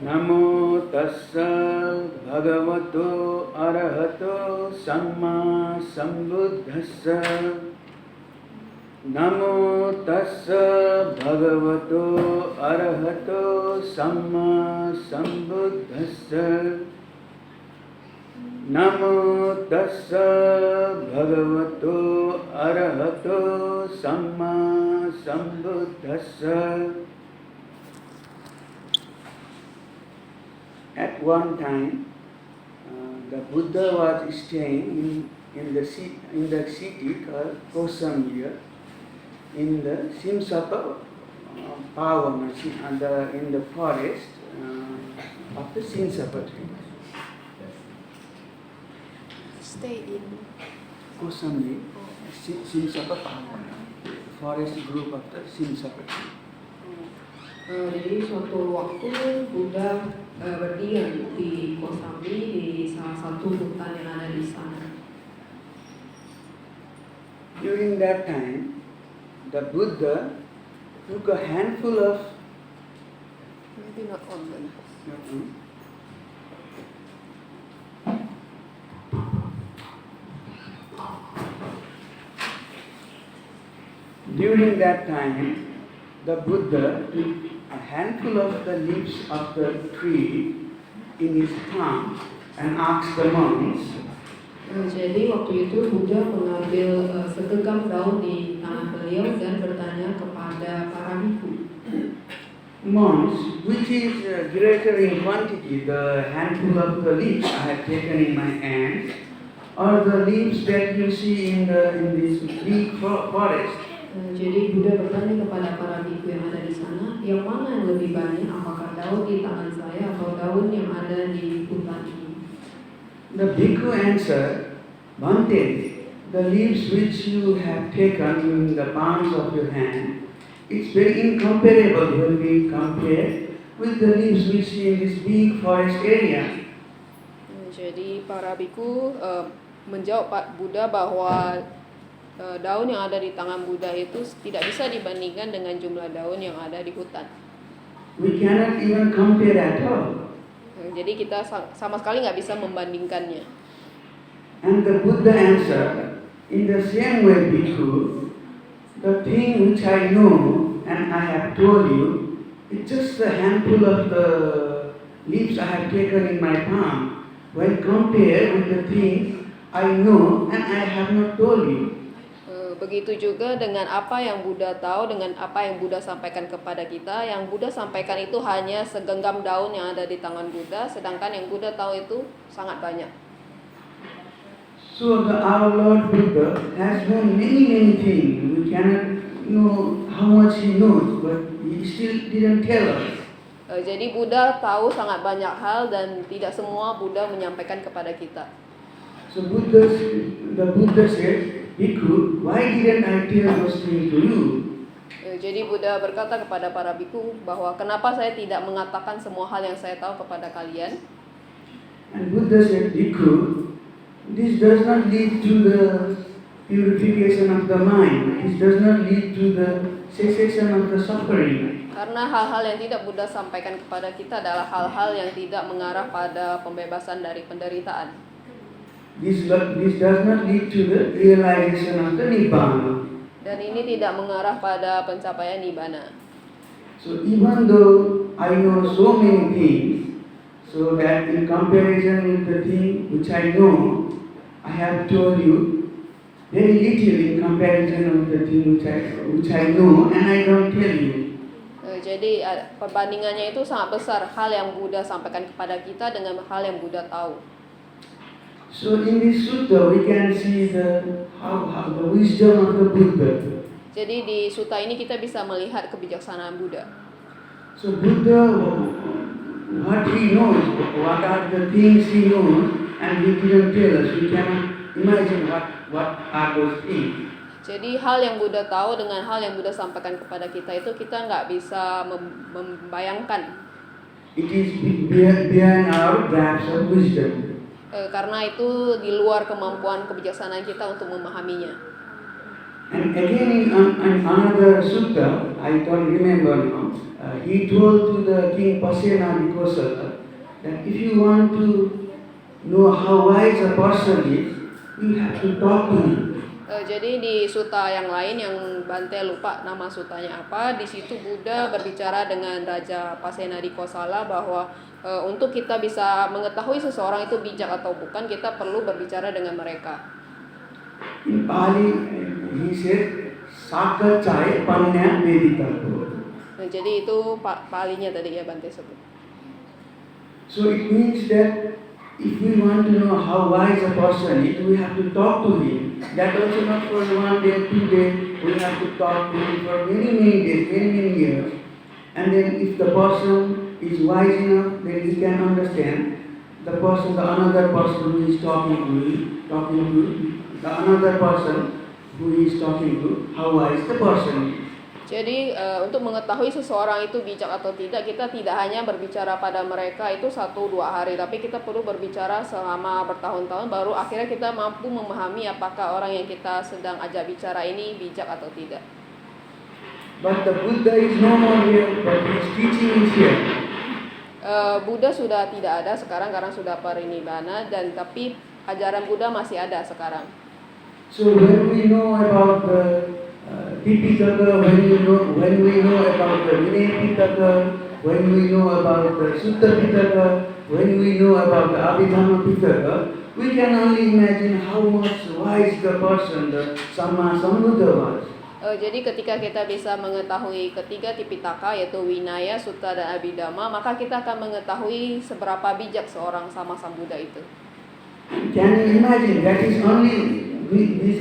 Namo tassa bhagavato arahato samma sambuddhassa. Namo tassa bhagavato arahato samma sambuddhassa. Namo tassa bhagavato arahato samma sambuddhassa. At one time, the Buddha was staying in the city called Kosamya, in the Simsapa Pavana, in the forest of the Simsapa tree. Stay in Kosamya, Simsapa Pavana, forest group of the Simsapa tree. Jadi suatu waktu Buddha berdiam di Kosambi, di salah satu hutan yang ada di sana. During that time, the Buddha took a handful of maybe not on them. During that time, the Buddha took a handful of the leaves of the tree in his palm and asked the monks, Jadi waktu itu Buddha mengambil segenggam daun di tangan beliau dan bertanya kepada para biku. monks, which is greater in quantity, the handful of the leaves I have taken in my hand, or the leaves that you see in this big forest? Jadi Buddha bertanya kepada para biku yang ada di sana, yang mana yang lebih banyak, apakah daun di tangan saya atau daun yang ada di hutan ini? The bhikkhu answered, Bhante, the leaves which you have taken in the palms of your hand, it's very incomparable when we compare with the leaves we see in this big forest area. Jadi para biku menjawab Pak Buddha bahwa daun yang ada di tangan Buddha itu tidak bisa dibandingkan dengan jumlah daun yang ada di hutan. We cannot even compare at all. Jadi kita sama sekali nggak bisa membandingkannya. And the Buddha answered, in the same way, bhikkhu, the thing which I know and I have told you, it's just a handful of the leaves I have taken in my palm. When compared with the things I know and I have not told you. Begitu juga dengan apa yang Buddha tahu, dengan apa yang Buddha sampaikan kepada kita. Yang Buddha sampaikan itu hanya segenggam daun yang ada di tangan Buddha, sedangkan yang Buddha tahu itu sangat banyak. So our Lord Buddha has known many things. We cannot know how much he knows, but he still didn't tell us. Jadi Buddha tahu sangat banyak hal dan tidak semua Buddha menyampaikan kepada kita. So the Buddha said, Bhikkhu, why didn't I tell those things to you? Jadi Buddha berkata kepada para biku bahwa kenapa saya tidak mengatakan semua hal yang saya tahu kepada kalian? And Buddha said, Bhikkhu, this does not lead to the purification of the mind. This does not lead to the cessation of the suffering. Karena hal-hal yang tidak Buddha sampaikan kepada kita adalah hal-hal yang tidak mengarah pada pembebasan dari penderitaan. This does not lead to the realization of the Nibbana. Dan ini tidak mengarah pada pencapaian Nibbana. So even though I know so many things, so that in comparison with the thing which I know, I have told you very little in comparison with the thing which I know and I don't tell you. Jadi perbandingannya itu sangat besar, hal yang Buddha sampaikan kepada kita dengan hal yang Buddha tahu. So in this sutta we can see the wisdom of the Buddha. Jadi di sutta ini kita bisa melihat kebijaksanaan Buddha. So Buddha, what he knows, what are the things he knows, and he didn't tell us. We cannot imagine what are those things. Jadi hal yang Buddha tahu dengan hal yang Buddha sampaikan kepada kita itu kita nggak bisa membayangkan. It is beyond our grasp of wisdom. Karena itu di luar kemampuan kebijaksanaan kita untuk memahaminya. And again in another sutta, I don't remember now, he told to the king Pasenadikosala that if you want to know how wise a person is, you have to talk to him. Jadi di sutta yang lain yang Bante lupa nama sutanya apa, di situ Buddha berbicara dengan Raja Pasenadikosala bahwa untuk kita bisa mengetahui seseorang itu bijak atau bukan, kita perlu berbicara dengan mereka. In Pali, he said, Saka Chai Panya Meditato. Jadi itu palinya tadi ya Bante sebut. So it means that if we want to know how wise a person is, we have to talk to him. That also not for 1 day, 2 days. We have to talk to him for many days, many years. And then if the person is wise enough, then he can understand the another person who is talking to, the another person who is talking to, how wise the person is. Jadi untuk mengetahui seseorang itu bijak atau tidak, kita tidak hanya berbicara pada mereka itu 1-2 hari, tapi kita perlu berbicara selama bertahun-tahun, baru akhirnya kita mampu memahami apakah orang yang kita sedang ajak bicara ini bijak atau tidak. But the Buddha is no more here, but his teaching is here. Buddha sudah tidak ada sekarang karena sudah parinibbana, dan tapi ajaran Buddha masih ada sekarang. So when we know about the Tipitaka, when we know about the Vinaya Pitaka, when we know about the Sutta Pitaka, when we know about the Abhidhamma Pitaka, we can only imagine how much wise the person, the Samma Sambuddha was. Jadi ketika kita bisa mengetahui ketiga Tipitaka yaitu Vinaya, Sutta dan Abhidhamma, maka kita akan mengetahui seberapa bijak seorang Sama Sambuddha itu. Can you imagine? That is only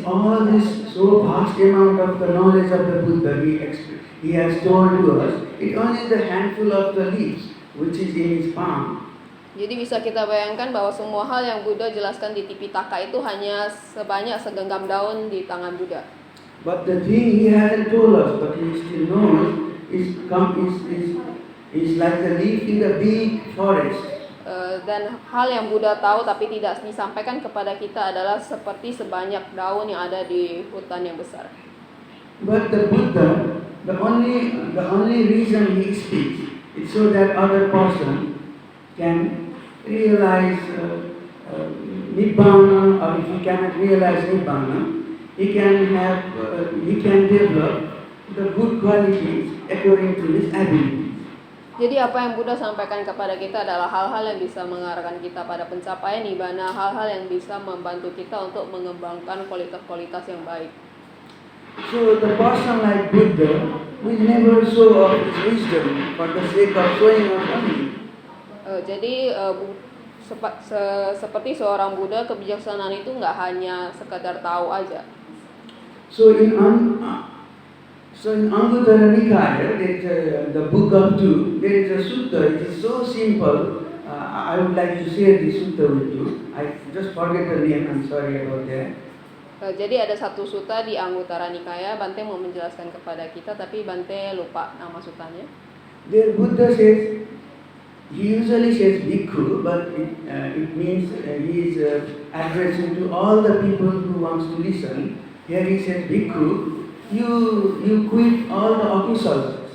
all this so vast amount of the knowledge of the Buddha he has told to us. It only the handful of the leaves which is in his palm. Jadi bisa kita bayangkan bahwa semua hal yang Buddha jelaskan di Tipitaka itu hanya sebanyak segenggam daun di tangan Buddha. But the thing he hasn't told us, but he still knows, is like the leaf in the big forest. Dan hal yang Buddha tahu tapi tidak disampaikan kepada kita adalah seperti sebanyak daun yang ada di hutan yang besar. But the Buddha, the only reason he speaks is so that other person can realize Nibbana, or if he cannot realize Nibbana, he can develop the good qualities according to his ability. Jadi apa yang Buddha sampaikan kepada kita adalah hal-hal yang bisa mengarahkan kita pada pencapaian nibbana, hal-hal yang bisa membantu kita untuk mengembangkan kualitas-kualitas yang baik. So the person like Buddha will never show off his wisdom for the sake of showing off only. Jadi seperti seorang Buddha, kebijaksanaan itu nggak hanya sekedar tahu aja. So in Anguttara Nikaya, the book of two, there is a sutta. It is so simple. I would like to share this sutta with you. I just forget the name. I'm sorry about that. Jadi ada satu sutta di Anguttara Nikaya. Bante mau menjelaskan kepada kita, tapi Bante lupa nama suttanya. There Buddha says, he usually says bhikkhu, but it means he is addressing to all the people who wants to listen. Here he says bhikkhu. You quit all the akusala.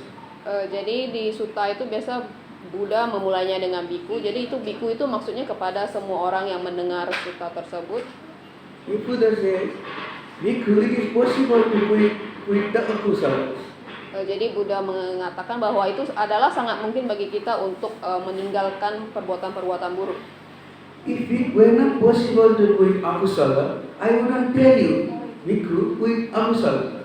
Jadi di sutta itu biasa Buddha memulainya dengan biku. Jadi itu biku itu maksudnya kepada semua orang yang mendengar sutta tersebut. Buddha says, bhikkhu, it is possible to quit the akusala. Jadi Buddha mengatakan bahwa itu adalah sangat mungkin bagi kita untuk meninggalkan perbuatan-perbuatan buruk. If it were not possible to quit akusala, I would not tell you, bhikkhu, quit akusala.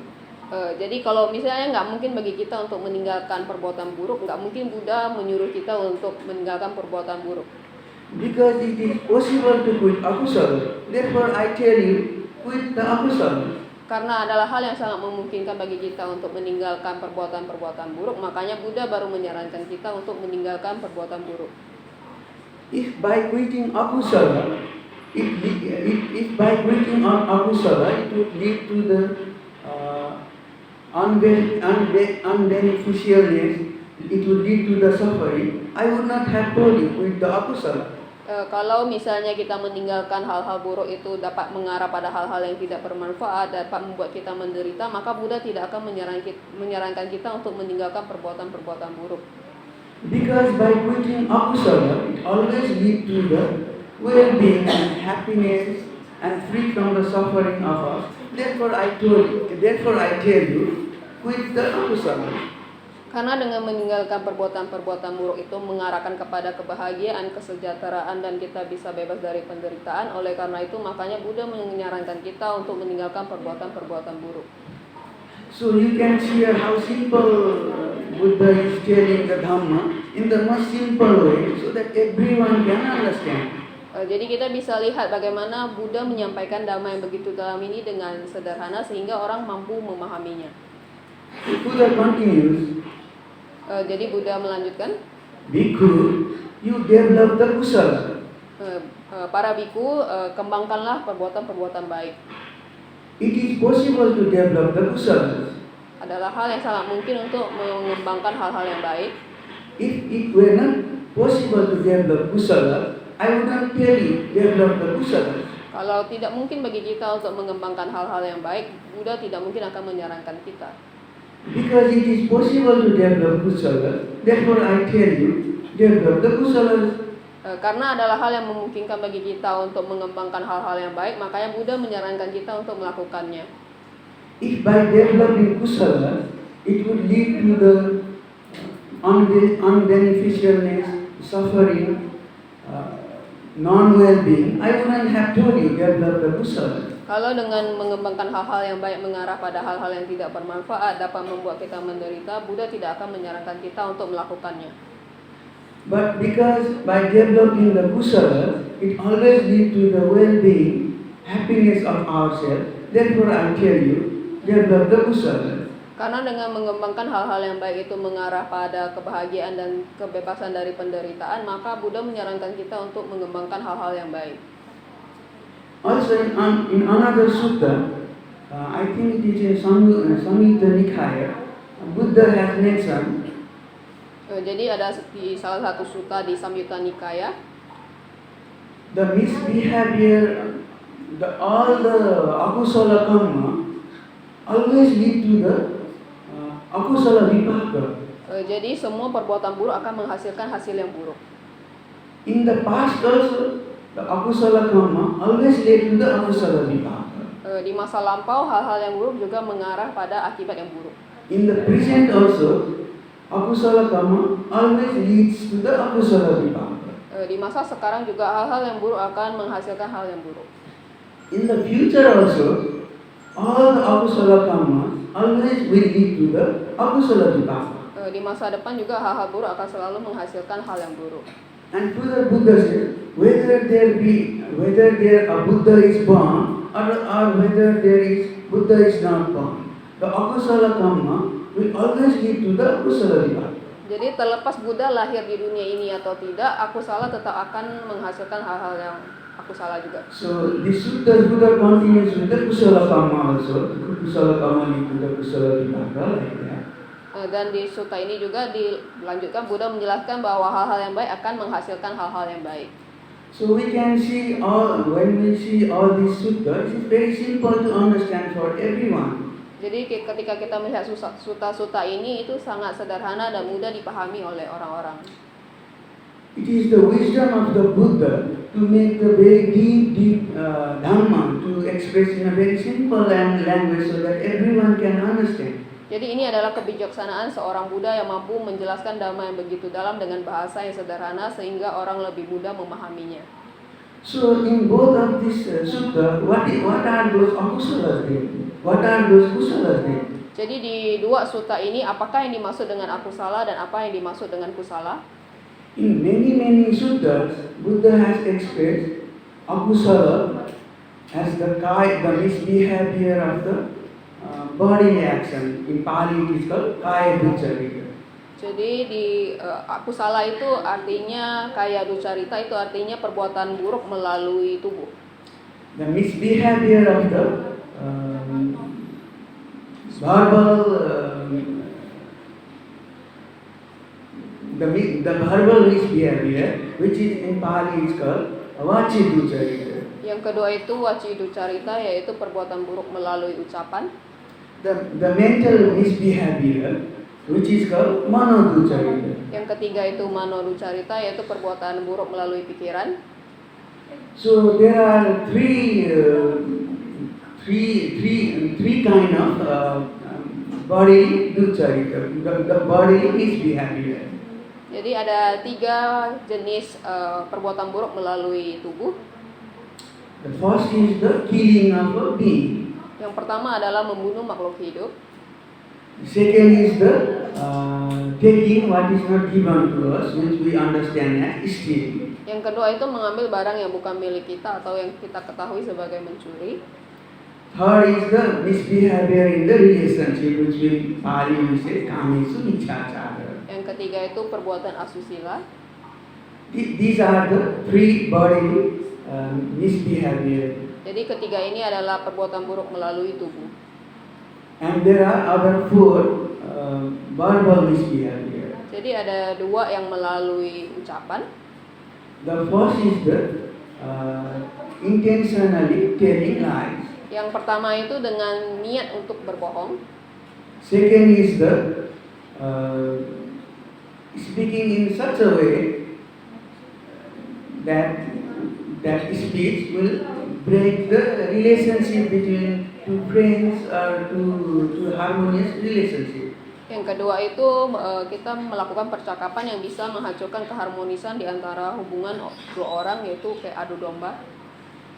Jadi kalau misalnya nggak mungkin bagi kita untuk meninggalkan perbuatan buruk, nggak mungkin Buddha menyuruh kita untuk meninggalkan perbuatan buruk. Because it is possible to quit akusala, therefore I tell you, quit the akusala. Karena adalah hal yang sangat memungkinkan bagi kita untuk meninggalkan perbuatan-perbuatan buruk, makanya Buddha baru menyarankan kita untuk meninggalkan perbuatan buruk. If by quitting akusala, it would lead to the unbeneficialness, it would lead to the suffering, I would not have told you quit the akusala. Kalau misalnya kita meninggalkan hal-hal buruk itu dapat mengarah pada hal-hal yang tidak bermanfaat, dapat membuat kita menderita, maka Buddha tidak akan menyarankan kita untuk meninggalkan perbuatan-perbuatan buruk. Because by quitting akusala, it always leads to the well-being and happiness and free from the suffering of us. Therefore I tell you, quit the akusala. Karena dengan meninggalkan perbuatan-perbuatan buruk itu mengarahkan kepada kebahagiaan, kesejahteraan, dan kita bisa bebas dari penderitaan. Oleh karena itu, makanya Buddha menyarankan kita untuk meninggalkan perbuatan-perbuatan buruk. So you can see how simple Buddha is telling the Dhamma in the most simple way so that everyone can understand. Jadi kita bisa lihat bagaimana Buddha menyampaikan dhamma yang begitu dalam ini dengan sederhana sehingga orang mampu memahaminya. Buddha continues, Jadi Buddha melanjutkan, Bhikkhu, you develop the kusala. para biku, kembangkanlah perbuatan-perbuatan baik. It is possible to develop the kusala. Adalah hal yang sangat mungkin untuk mengembangkan hal-hal yang baik. If it were not possible to develop kusala, I would not tell you develop the kusala. Kalau tidak mungkin bagi kita untuk mengembangkan hal-hal yang baik, Buddha tidak mungkin akan menyarankan kita. Because it is possible to develop kusala, therefore I tell you develop the kusala. Karena adalah hal yang memungkinkan bagi kita untuk mengembangkan hal-hal yang baik, makanya Buddha menyarankan kita untuk melakukannya. If by developing kusala, it would lead to the unbeneficialness, suffering, non-well-being, I wouldn't have told you develop the kusala. Kalau dengan mengembangkan hal-hal yang baik mengarah pada hal-hal yang tidak bermanfaat dapat membuat kita menderita, Buddha tidak akan menyarankan kita untuk melakukannya. But because by developing the kusala, it always leads to the well-being, happiness of ourselves, therefore I tell you, develop the kusala. Karena dengan mengembangkan hal-hal yang baik itu mengarah pada kebahagiaan dan kebebasan dari penderitaan, maka Buddha menyarankan kita untuk mengembangkan hal-hal yang baik. Also in another sutta, I think it is in Samyutta Nikaya, Buddha has mentioned. Jadi ada di salah satu sutta di Samyutta Nikaya, The misbehavior, all the akusala karma always lead to the akusala vipaka. Jadi semua perbuatan buruk akan menghasilkan hasil yang buruk. In the past also, the akusala karma always led to the akusala vipaka. Di masa lampau hal-hal yang buruk juga mengarah pada akibat yang buruk. In the present also, akusala karma always leads to the akusala vipaka. Di masa sekarang juga hal-hal yang buruk akan menghasilkan hal yang buruk. In the future also, all the akusala karma always will lead to the akusala vipaka. Di masa depan juga hal-hal buruk akan selalu menghasilkan hal yang buruk. And further Buddha says, whether a Buddha is born or whether Buddha is not born, the akusala karma will always lead to the akusala vipaka. Jadi terlepas Buddha lahir di dunia ini atau tidak, akusala tetap akan menghasilkan hal-hal yang akusala juga. So this sutta Buddha continues with the kusala karma also. Kusala karma lead to the kusala vipaka, like that. Dan di sutta ini juga dilanjutkan Buddha menjelaskan bahwa hal-hal yang baik akan menghasilkan hal-hal yang baik. So we can see when we see all these suttas, it's very simple to understand for everyone. Jadi ketika kita melihat sutta-sutta ini itu sangat sederhana dan mudah dipahami oleh orang-orang. It is the wisdom of the Buddha to make the very deep Dhamma to express in a very simple language so that everyone can understand. Jadi ini adalah kebijaksanaan seorang Buddha yang mampu menjelaskan dhamma yang begitu dalam dengan bahasa yang sederhana sehingga orang lebih mudah memahaminya. So in both of these sutta, what are those akusalas there? What are those kusalas there? Jadi di dua sutta ini apakah yang dimaksud dengan akusala dan apa yang dimaksud dengan kusala? In many suttas, Buddha has expressed akusala as the misbehavior of the body action. In Pali it is called kaya duccarita. Jadi di akusala itu artinya kaya duccarita, itu artinya perbuatan buruk melalui tubuh. The misbehavior of the verbal the verbal misbehavior, which is in Pali is called vachiducarita. Yang kedua itu waciducarita, yaitu perbuatan buruk melalui ucapan. The mental misbehavior, which is called manoducarita. Yang ketiga itu manoducarita, yaitu perbuatan buruk melalui pikiran. So there are three kind of body ducarita, the body misbehavior. Jadi ada 3 jenis perbuatan buruk melalui tubuh. The first is the killing of a being. Yang pertama adalah membunuh makhluk hidup. The second is the taking what is not given to us, which we understand as stealing. Yang kedua itu mengambil barang yang bukan milik kita atau yang kita ketahui sebagai mencuri. Third is the misbehavior in the relationship, which we Pali say kamesu michachara. Yang ketiga itu perbuatan asusila. These are the 3 body misbehavior. Jadi ketiga ini adalah perbuatan buruk melalui tubuh. And there are other 4 verbal misbehavior. Jadi ada 2 yang melalui ucapan. The first is the intentionally telling lies. Yang pertama itu dengan niat untuk berbohong. Second is the speaking in such a way that speech will break the relationship between 2 friends or two harmonious relationship. Yang kedua itu kita melakukan percakapan yang bisa menghancurkan keharmonisan di antara hubungan 2 orang, yaitu kayak adu domba.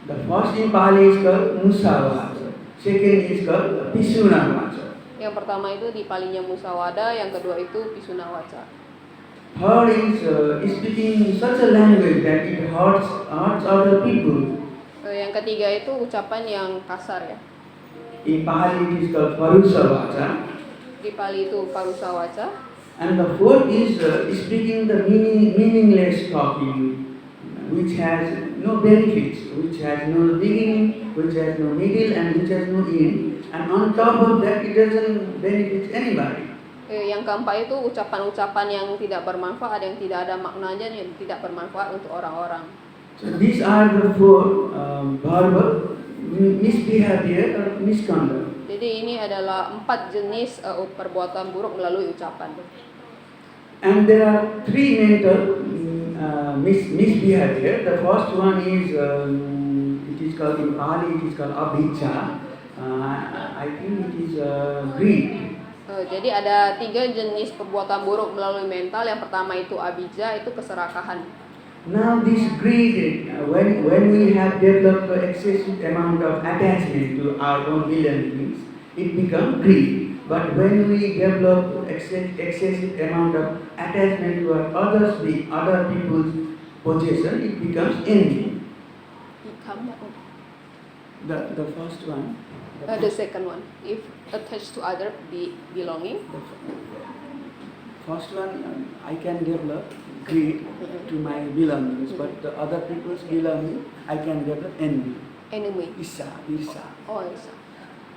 The first in Pali is called musawada. Second is called pisunavaca. Yang pertama itu di Palinya musawada, yang kedua itu pisunawaca. Third is speaking in such a language that it hurts other people. Yang ketiga itu ucapan yang kasar ya. In Pali it is called parusavaca. Di Pali itu parusawaca. And the fourth is speaking the meaningless talking, which has no benefits, which has no beginning, which has no middle, and which has no end. And on top of that, it doesn't benefit anybody. Yang keempat itu ucapan-ucapan yang tidak bermanfaat, yang tidak ada maknanya, yang tidak bermanfaat untuk orang-orang. So these are the 4 verbal misbehavior or misconduct. Jadi ini adalah 4 jenis perbuatan buruk melalui ucapan. And there are 3 mental misbehavior. The first one is it is called in Pali it is called abhijja. I think it is greed. Jadi ada 3 jenis perbuatan buruk melalui mental. Yang pertama itu abhijja, itu keserakahan. Now this greed, when we have developed an excessive amount of attachment to our own belongings, it becomes greed. But when we develop excessive amount of attachment to other people's possession, it becomes envy. The first one. The second one, if attached to other belonging. First one, I can develop greed to my belongings, but the other people's belonging, I can develop envy. Enemy. Isa. Oh, isa.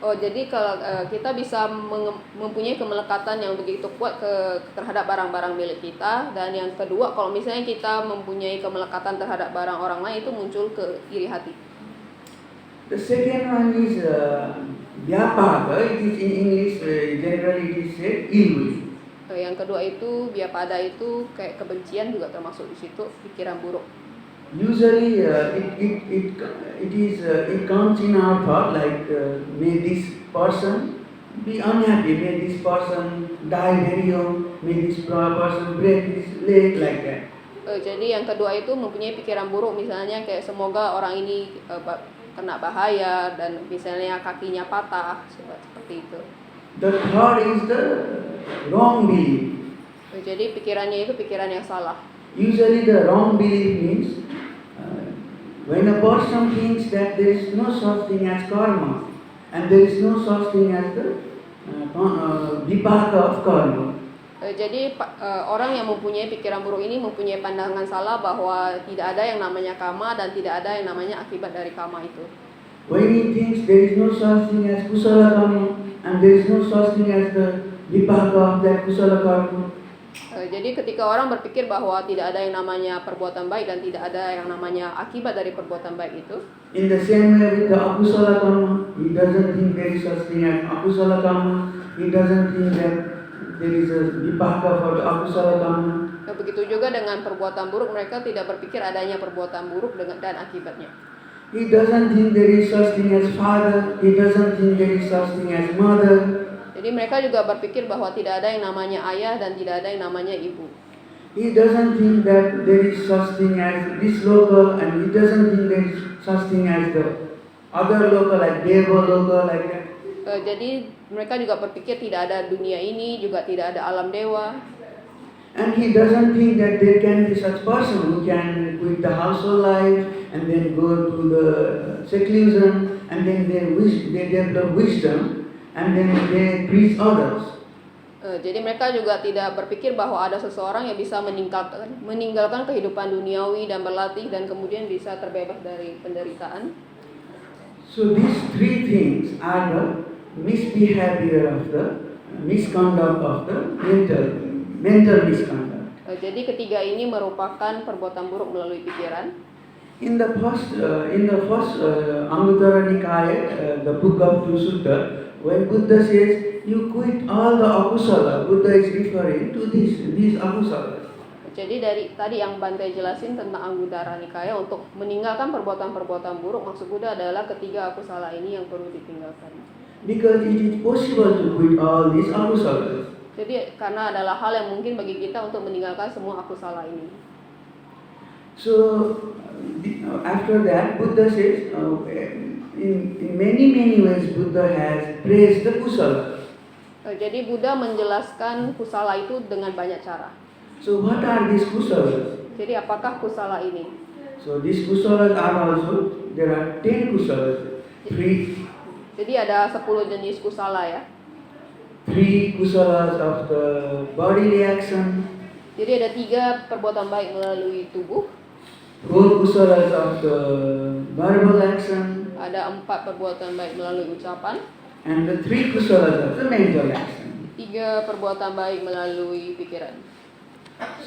Oh, jadi kalau kita bisa mempunyai kemelekatan yang begitu kuat terhadap barang-barang milik kita. Dan yang kedua, kalau misalnya kita mempunyai kemelekatan terhadap barang orang lain, itu muncul ke iri hati. The second one is vyapada. It is in English generally it is said ill will. Yang kedua itu vyapada, itu kayak kebencian juga termasuk di situ, pikiran buruk. Usually it comes in our thought like may this person be unhappy, may this person die very young, may this person break his leg, like that. Jadi yang kedua itu mempunyai pikiran buruk, misalnya kayak semoga orang ini kena bahaya dan misalnya kakinya patah, seperti itu. The third is the wrong belief. Jadi pikirannya itu pikiran yang salah. Usually the wrong belief means when a person thinks that there is no such thing as karma and there is no such thing as the vipaka of karma. Jadi orang yang mempunyai pikiran buruk ini mempunyai pandangan salah bahwa tidak ada yang namanya karma dan tidak ada yang namanya akibat dari karma itu. When he thinks there is no such thing as kusala karma and there is no such thing as the vipaka of that kusala karma, Jadi ketika orang berpikir bahwa tidak ada yang namanya perbuatan baik dan tidak ada yang namanya akibat dari perbuatan baik itu, in the same way with the akusala karma, he doesn't think there is such thing as akusala karma. He doesn't think that there is a vipaka for the akusala karma. begitu juga dengan perbuatan buruk, mereka tidak berpikir adanya perbuatan buruk dan akibatnya. He doesn't think there is such thing as father. He doesn't think there is such thing as mother. Jadi mereka juga berpikir bahwa tidak ada yang namanya ayah dan tidak ada yang namanya ibu. He doesn't think that there is such thing as this loka, and he doesn't think there is such thing as the other loka like Deva loka like that. Jadi mereka juga berpikir tidak ada dunia ini, juga tidak ada alam dewa. And he doesn't think that there can be such person who can quit the household life and then go to the seclusion, and then they develop wisdom and then they preach others. Jadi mereka juga tidak berpikir bahwa ada seseorang yang bisa meninggalkan kehidupan duniawi dan berlatih dan kemudian bisa terbebas dari penderitaan. So these three things are the misbehavior of the misconduct of the mental misconduct. Jadi ketiga ini merupakan perbuatan buruk melalui pikiran. In the first Anguttara Nikaya, the book of two sutta, when Buddha says you quit all the akusala, Buddha is referring to these akusala. Jadi dari tadi yang Bante jelasin tentang Anguttara Nikaya untuk meninggalkan perbuatan-perbuatan buruk, maksud Buddha adalah ketiga akusala ini yang perlu ditinggalkan. Because it is possible to quit all these akusalas. Jadi karena adalah hal yang mungkin bagi kita untuk meninggalkan semua akusala ini. So after that, Buddha says, in many ways, Buddha has praised the kusala. Jadi Buddha menjelaskan kusala itu dengan banyak cara. So what are these kusalas? Jadi apakah kusala ini? So these kusalas are also, there are 10 kusalas. Jadi ada 10 jenis kusala ya. 3 kusalas of the body reaction. Jadi ada 3 perbuatan baik melalui tubuh. 4 kusalas of the verbal action. Ada 4 perbuatan baik melalui ucapan. And the 3 kusalas of the mental action. 3 perbuatan baik melalui pikiran.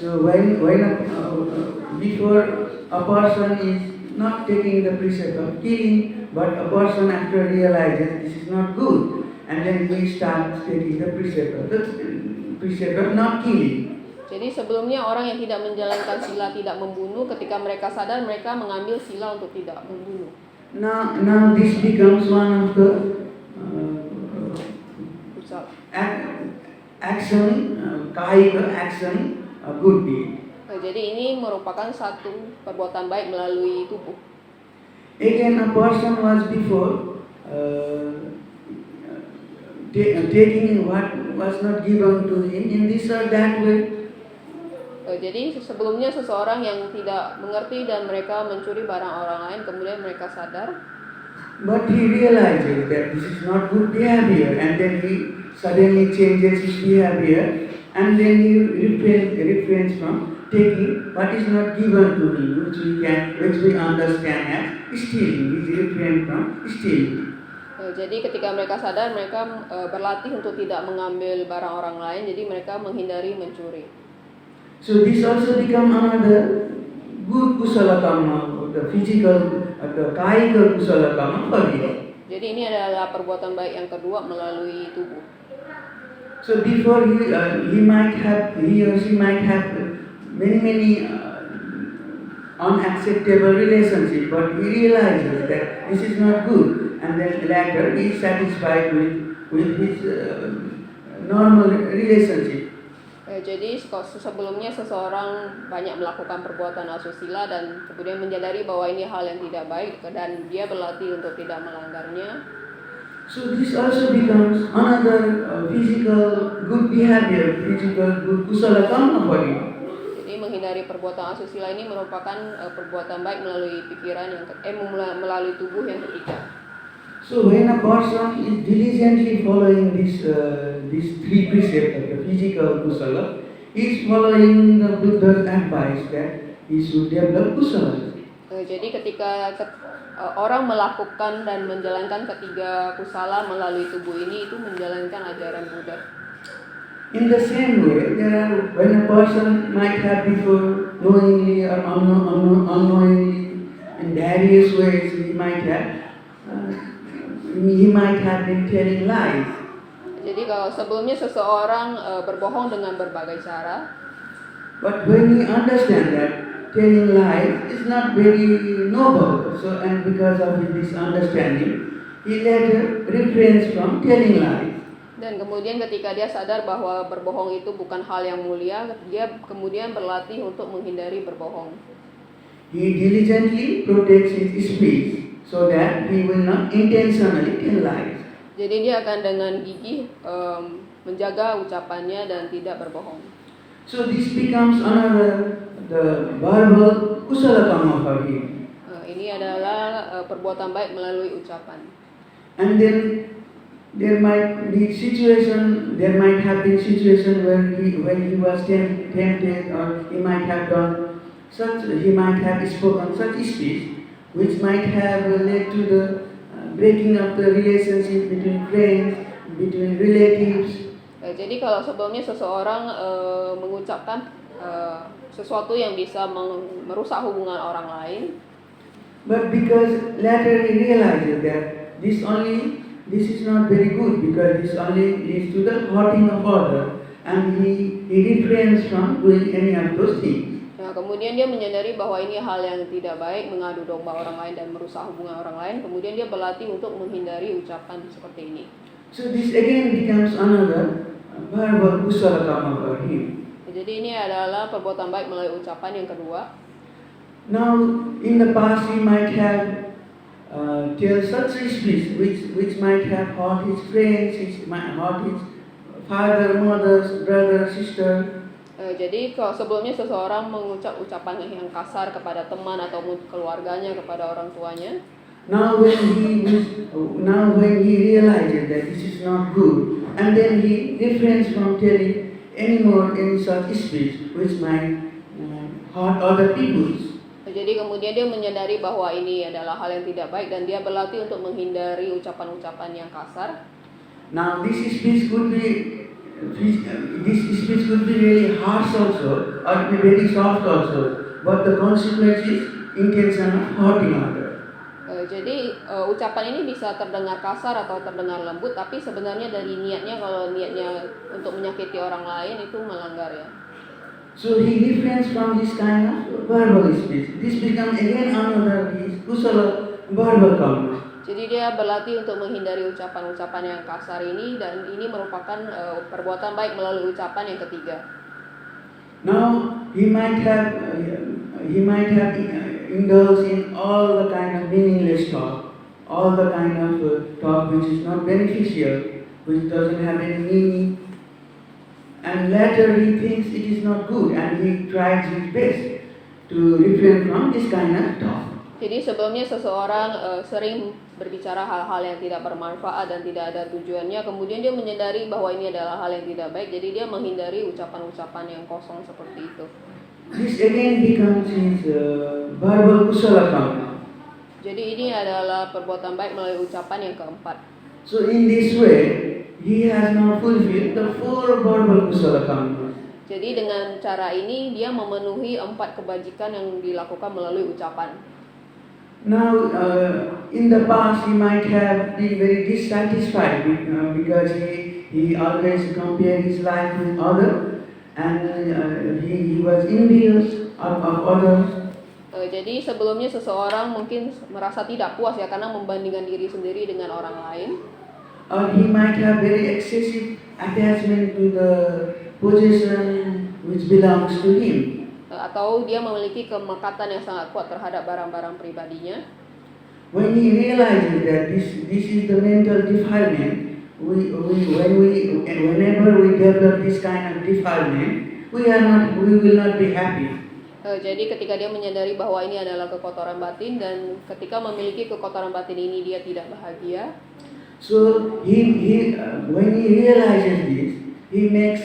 So when before a person is not taking the precept of killing, but a person after realizes this is not good, and then he starts taking the precept of not killing. Jadi sebelumnya orang yang tidak menjalankan sila tidak membunuh, ketika mereka sadar mereka mengambil sila untuk tidak membunuh. Now this becomes one of the action, kahika action, a good deed. Jadi ini merupakan satu perbuatan baik melalui tubuh. Again, a person was before taking what was not given to him in this or that way. Jadi sebelumnya seseorang yang tidak mengerti dan mereka mencuri barang orang lain, kemudian mereka sadar. But he realizes that this is not good behavior, and then he suddenly changes his behavior, and then he refrains from taking what is not given to him, which we understand as stealing. He refrains from stealing. Jadi ketika mereka sadar, mereka berlatih untuk tidak mengambil barang orang lain, jadi mereka menghindari mencuri. So this also become another good kusala karma, the physical, the kahika kusala karma for him. Jadi ini adalah perbuatan baik yang kedua melalui tubuh. So before he or she might have many unacceptable relationship, but he realizes that this is not good, and then later he is satisfied with his normal relationship. Jadi sebelumnya seseorang banyak melakukan perbuatan asusila dan kemudian menyadari bahwa ini hal yang tidak baik dan dia berlatih untuk tidak melanggarnya. So this also becomes another physical good behavior, physical good kusala karma for him. Jadi menghindari perbuatan asusila ini merupakan perbuatan baik melalui pikiran melalui tubuh yang ketiga. So when a person is diligently following these 3 precepts of the physical kusala, he is following the Buddha's advice that he should develop kusala. Jadi ketika orang melakukan dan menjalankan ketiga kusala melalui tubuh ini, itu menjalankan ajaran Buddha. In the same way, when a person might have before knowingly or unknowingly, in various ways, uh, he might have been telling lies. Jadi kalau sebelumnya seseorang berbohong dengan berbagai cara, But when he understands that telling lies is not very noble, and because of this understanding, he later refrains from telling lies. dan kemudian ketika dia sadar bahwa berbohong itu bukan hal yang mulia, dia kemudian berlatih untuk menghindari berbohong. He diligently protects his speech so that he will not intentionally tell lies. Jadi dia akan dengan gigih menjaga ucapannya dan tidak berbohong. So this becomes the verbal kusala karma for him. Ini adalah perbuatan baik melalui ucapan. And then there might have been situation when he was tempted, or he might have spoken such speech which might have led to the breaking of the relationship between friends, between relatives. Jadi kalau sebelumnya seseorang mengucapkan sesuatu yang bisa merusak hubungan orang lain, but because later he realizes that this is not very good, because this only leads to the hurting of others, and he refrains from doing any of those things. Nah, kemudian dia menyadari bahwa ini hal yang tidak baik, mengadu domba orang lain dan merusak hubungan orang lain. Kemudian dia berlatih untuk menghindari ucapan seperti ini. So this again becomes another verbal kusala karma for him. Jadi ini adalah perbuatan baik melalui ucapan yang kedua. Now, in the past, he might have tell such speech which might have hurt his friends, hurt his father, mother, brother, sister. Jadi kalau sebelumnya seseorang mengucap ucapan yang kasar kepada teman atau keluarganya, kepada orang tuanya. Now when he realizes that this is not good, and then he refrains from telling any such speech which might hurt other people. Jadi kemudian dia menyadari bahwa ini adalah hal yang tidak baik dan dia berlatih untuk menghindari ucapan-ucapan yang kasar. Now this speech could be really harsh also, or very soft also, but the consequence is intention of hurting others. Jadi ucapan ini bisa terdengar kasar atau terdengar lembut, tapi sebenarnya dari niatnya, kalau niatnya untuk menyakiti orang lain, itu melanggar ya. So he refrains from this kind of verbal speech. This becomes again another kusala verbal karma. Jadi dia berlatih untuk menghindari ucapan-ucapan yang kasar ini, dan ini merupakan perbuatan baik melalui ucapan yang ketiga. Now he might have indulged in all the kind of meaningless talk, all the kind of talk which is not beneficial, which doesn't have any meaning. And later he thinks it is not good, and he tries his best to refrain from this kind of talk. Jadi sebelumnya seseorang sering berbicara hal-hal yang tidak bermanfaat dan tidak ada tujuannya, kemudian dia menyadari bahwa ini adalah hal yang tidak baik, jadi dia menghindari ucapan-ucapan yang kosong seperti itu. This again becomes his verbal kusala karma. Jadi ini adalah perbuatan baik melalui ucapan yang keempat. So in this way, he has now fulfilled the 4 verbal kusala karma. Jadi dengan cara ini dia memenuhi 4 kebajikan yang dilakukan melalui ucapan. Now, in the past, he might have been very dissatisfied because he always compared his life with others, and he was envious of others. Jadi sebelumnya seseorang mungkin merasa tidak puas ya karena membandingkan diri sendiri dengan orang lain. Or he might have very excessive attachment to the possession which belongs to him. Atau dia memiliki kemekatan yang sangat kuat terhadap barang-barang pribadinya. When he realizes that this is the mental defilement, whenever we develop this kind of defilement, we will not be happy. Jadi ketika dia menyadari bahwa ini adalah kekotoran batin, dan ketika memiliki kekotoran batin ini dia tidak bahagia. So when he realizes this, he makes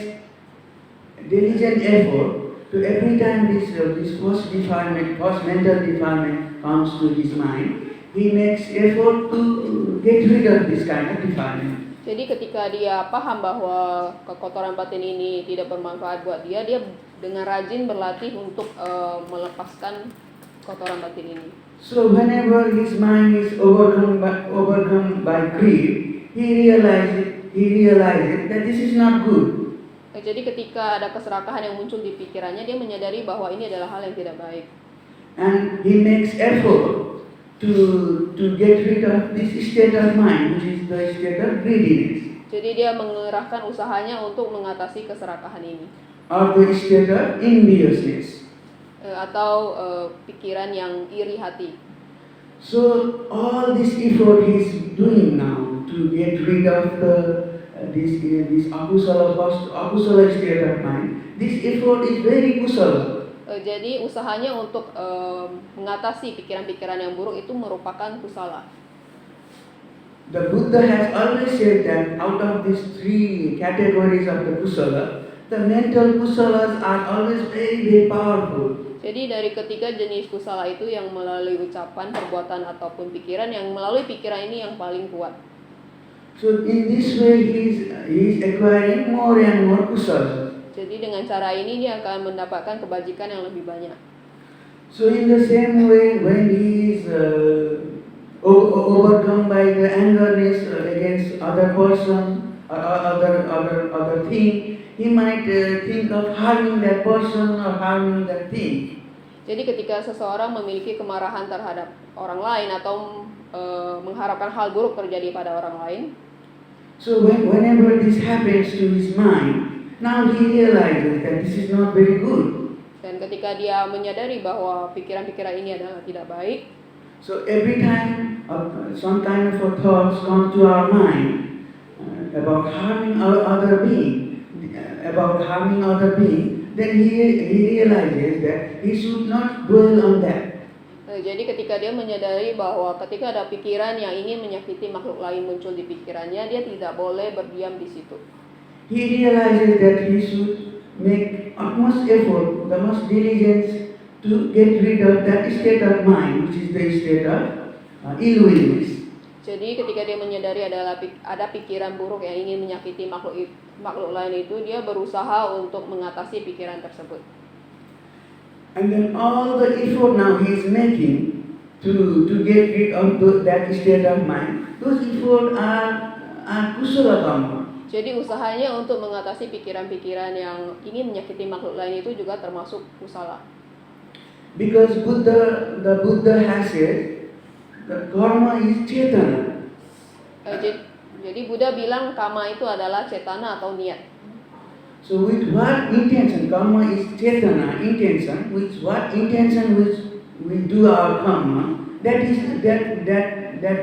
diligent effort. So every time this first mental defilement comes to his mind, he makes effort to get rid of this kind of defilement. Jadi ketika dia paham bahwa kekotoran batin ini tidak bermanfaat buat dia, dia dengan rajin berlatih untuk melepaskan kotoran batin ini. So whenever his mind is overcome by greed, he realizes that this is not good. Jadi ketika ada keserakahan yang muncul di pikirannya, dia menyadari bahwa ini adalah hal yang tidak baik. And he makes effort to get rid of this state of mind, which is the state of greediness, Jadi dia mengerahkan usahanya untuk mengatasi keserakahan ini. or the state of enviousness. Atau pikiran yang iri hati. So all this effort he is doing now to get rid of this akusala state of mind. This effort is very kusala. Jadi usahanya untuk mengatasi pikiran-pikiran yang buruk itu merupakan kusala. The Buddha has always said that out of these three categories of the kusala, the mental kusalas are always very, very powerful. Jadi dari ketiga jenis kusala itu yang melalui ucapan, perbuatan ataupun pikiran, yang melalui pikiran ini yang paling kuat. So in this way he is acquiring more and more kusala. Jadi dengan cara ini dia akan mendapatkan kebajikan yang lebih banyak. So in the same way, when he is overcome by the angerness against other person or other thing, he might think of harming that person or harming that thing. Jadi ketika seseorang memiliki kemarahan terhadap orang lain atau mengharapkan hal buruk terjadi pada orang lain, so whenever this happens to his mind, now he realizes that this is not very good. dan ketika dia menyadari bahwa pikiran-pikiran ini adalah tidak baik, so every time some kind of a thoughts come to our mind about harming other being, then he realizes that he should not dwell on that. jadi ketika dia menyadari bahwa ketika ada pikiran yang ingin menyakiti makhluk lain muncul di pikirannya, dia tidak boleh berdiam di situ. He realizes that he should make utmost effort, the most diligence to get rid of that state of mind, which is the state of ill-willingness. Jadi ketika dia menyadari ada pikiran buruk yang ingin menyakiti makhluk lain itu, dia berusaha untuk mengatasi pikiran tersebut. And then all the effort now he is making to get rid of that state of mind, those efforts are kusala karma. Jadi usahanya untuk mengatasi pikiran-pikiran yang ingin menyakiti makhluk lain itu juga termasuk kusala. Because the Buddha has said that karma is cetana. Jadi Buddha bilang karma itu adalah cetana atau niat. So with what intention, karma is cetana, intention, with what intention which we do our karma, that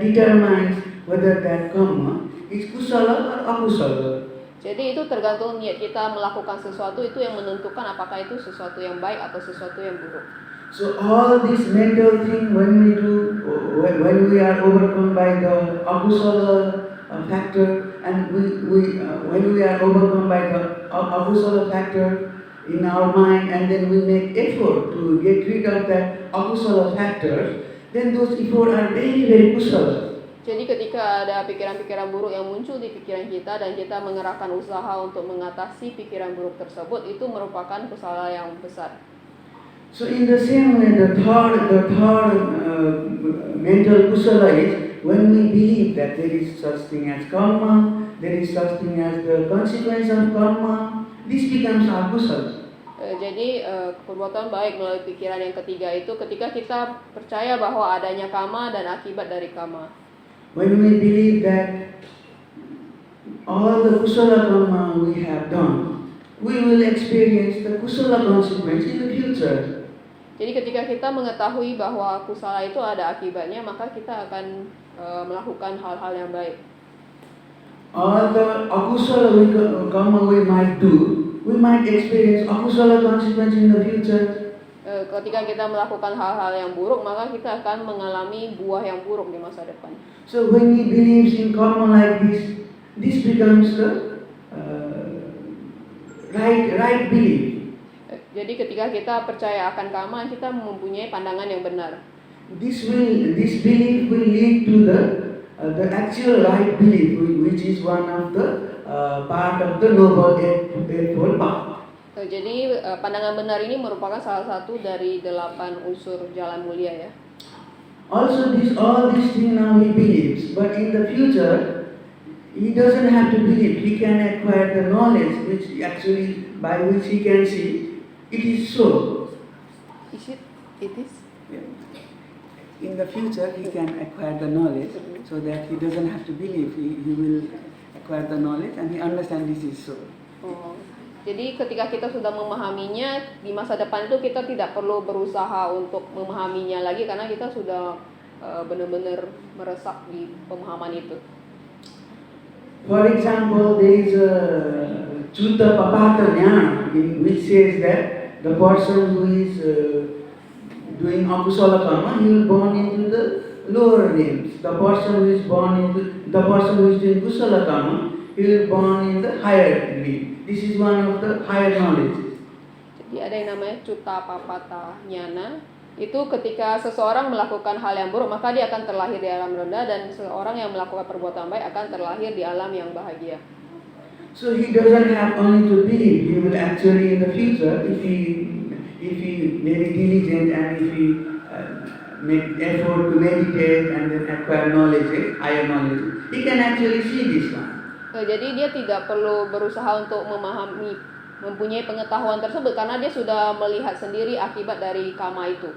determines whether that karma is kusala or akusala. Jadi itu tergantung niat kita melakukan sesuatu, itu yang menentukan apakah itu sesuatu yang baik atau sesuatu yang buruk. So all this mental thing when we are overcome by the akusala factor, and when we are overcome by the akusala factor in our mind, and then we make effort to get rid of that akusala factor, then those efforts are very, very kusala. Jadi ketika ada pikiran-pikiran buruk yang muncul di pikiran kita dan kita mengerahkan usaha untuk mengatasi pikiran buruk tersebut, itu merupakan kusala yang besar. So in the same way, the third mental kusala is when we believe that there is such thing as karma, there is such thing as the consequence of karma, this becomes our kusala. Jadi perbuatan baik melalui pikiran yang ketiga itu ketika kita percaya bahwa adanya karma dan akibat dari karma. When we believe that all the kusala karma we have done, we will experience the kusala consequence in the future. Jadi ketika kita mengetahui bahwa kusala itu ada akibatnya, maka kita akan melakukan hal-hal yang baik. All the akusala karma we might do, we might experience akusala consequence in the future. Ketika kita melakukan hal-hal yang buruk, maka kita akan mengalami buah yang buruk di masa depan. So when we believe in karma like this becomes the right belief. Jadi ketika kita percaya akan karma, kita mempunyai pandangan yang benar. This belief will lead to the the actual right belief, which is one of the part of the noble eightfold path. Jadi pandangan benar ini merupakan salah satu dari 8 unsur jalan mulia ya. Also, all these things now he believes, but in the future, he doesn't have to believe. He can acquire the knowledge, which actually by which he can see it is so. Is it? It is? In the future, he can acquire the knowledge, so that he doesn't have to believe. He will acquire the knowledge, and he understands this is so. Oh. Jadi ketika kita sudah memahaminya, di masa depan itu kita tidak perlu berusaha untuk memahaminya lagi karena kita sudah benar-benar meresap di pemahaman itu. For example, there is a Chuta Papatanya, which says that the person who is doing akusala karma, he will born into the lower realms. The person who is doing kusala karma, he will born in the higher realm. This is one of the higher knowledge. Jadi ada yang namanya Cuta Papata Nyana. Itu ketika seseorang melakukan hal yang buruk, maka dia akan terlahir di alam rendah, dan seorang yang melakukan perbuatan baik akan terlahir di alam yang bahagia. So he doesn't have only to believe. He will actually in the future, if he very diligent and if he make effort to meditate and then acquire knowledge, higher knowledge, he can actually see this one. Jadi dia tidak perlu berusaha untuk mempunyai pengetahuan tersebut karena dia sudah melihat sendiri akibat dari karma itu.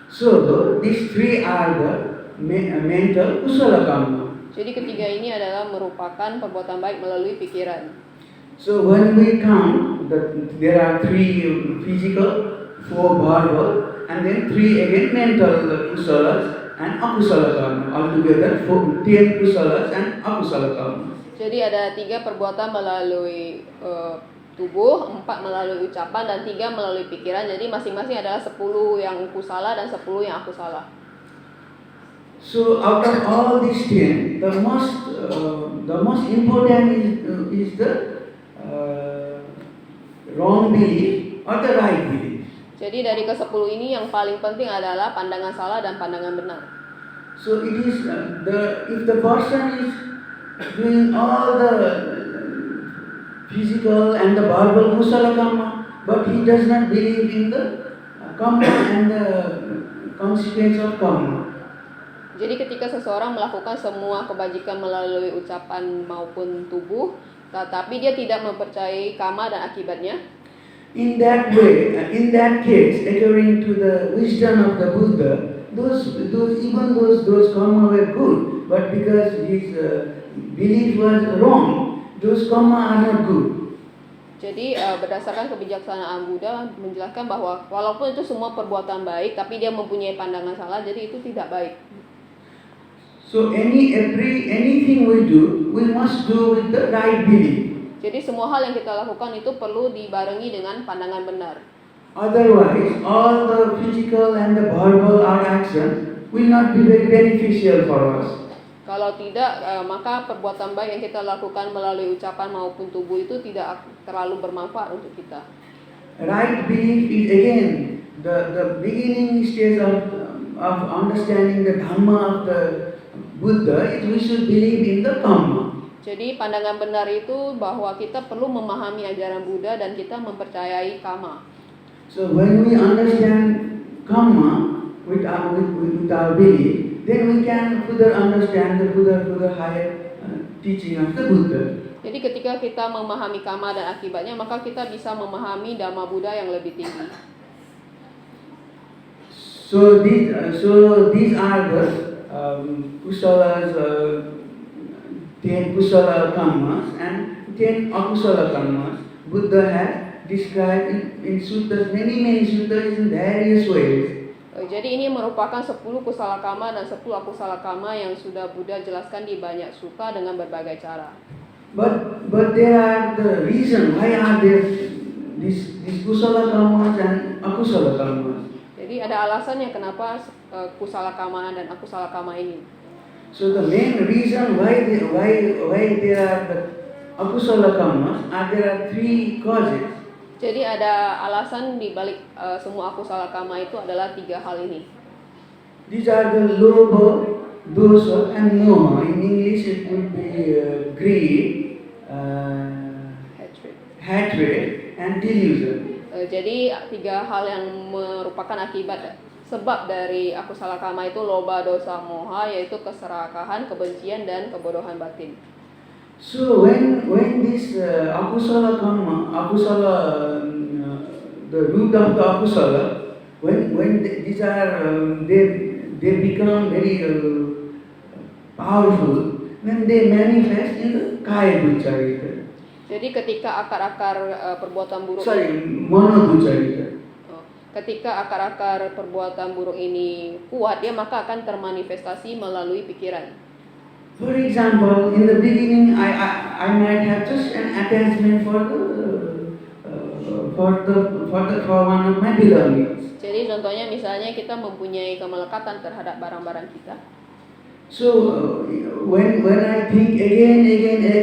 So these three are the mental kusala karma. Jadi ketiga ini adalah merupakan perbuatan baik melalui pikiran. So when we count, there are 3 physical, 4 verbal, and then 3 again mental kusalas and akusala karma. Altogether 10 kusalas and akusala karma. Jadi ada 3 perbuatan melalui tubuh, 4 melalui ucapan, dan 3 melalui pikiran. Jadi masing-masing adalah 10 yang kusala dan 10 yang akusala. So out of all these 10, the most important is the wrong belief or the right belief. Jadi dari ke-10 ini yang paling penting adalah pandangan salah dan pandangan benar. So it is if the person is doing all the physical and the verbal kusala karma, but he does not believe in the karma and the consequence of karma. Jadi ketika seseorang melakukan semua kebajikan melalui ucapan maupun tubuh, tetapi dia tidak mempercayai karma dan akibatnya, in that way, in that case, according to the wisdom of the Buddha, those karma were good, but because his belief was wrong, those karma are not good. Jadi berdasarkan kebijaksanaan Buddha menjelaskan bahwa walaupun itu semua perbuatan baik, tapi dia mempunyai pandangan salah, jadi itu tidak baik. So anything we do, we must do with the right belief. Jadi semua hal yang kita lakukan itu perlu dibarengi dengan pandangan benar. Otherwise, all the physical and the verbal our action will not be very beneficial for us. Kalau tidak, maka perbuatan baik yang kita lakukan melalui ucapan maupun tubuh itu tidak terlalu bermanfaat untuk kita. Right belief is again the beginning stage of understanding the dhamma of the Buddha. We should believe in the karma. Jadi pandangan benar itu bahwa kita perlu memahami ajaran Buddha dan kita mempercayai karma. So when we understand karma with our belief, then we can further understand the higher teaching of the Buddha. Jadi ketika kita memahami karma dan akibatnya, maka kita bisa memahami dhamma Buddha yang lebih tinggi. So these are the kusalas, 10 kusala karmas and 10 akusala karmas. Buddha has described in suttas, many suttas in various ways. Jadi ini merupakan 10 kusala karma dan 10 akusala karma yang sudah Buddha jelaskan di banyak sutta dengan berbagai cara. But there are the reason why are there these kusala karmas and akusala karmas. Jadi ada alasannya kenapa kusala karma dan akusala karma ini. So the main reason why there are the akusala karmas there are 3 causes. Jadi ada alasan di balik semua akusala karma itu adalah 3 hal ini. These are the lobha, dosa, and moha. In English it would be greed, Hatred. hatred, and delusion. Jadi 3 hal yang merupakan akibat sebab dari akusala kama itu loba, dosa, moha, yaitu keserakahan, kebencian, dan kebodohan batin. So when this akusala karma, the root of the akusala, when these are they become very powerful, when they manifest in the kaya ducharita. Jadi ketika akar-akar perbuatan buruk Mano ducharita. ketika akar-akar perbuatan buruk ini kuat, dia maka akan termanifestasi melalui pikiran. For example, in the beginning, I might have just an attachment for one of my belongings. Jadi contohnya misalnya kita mempunyai kemelekatan terhadap barang-barang kita. So when I think again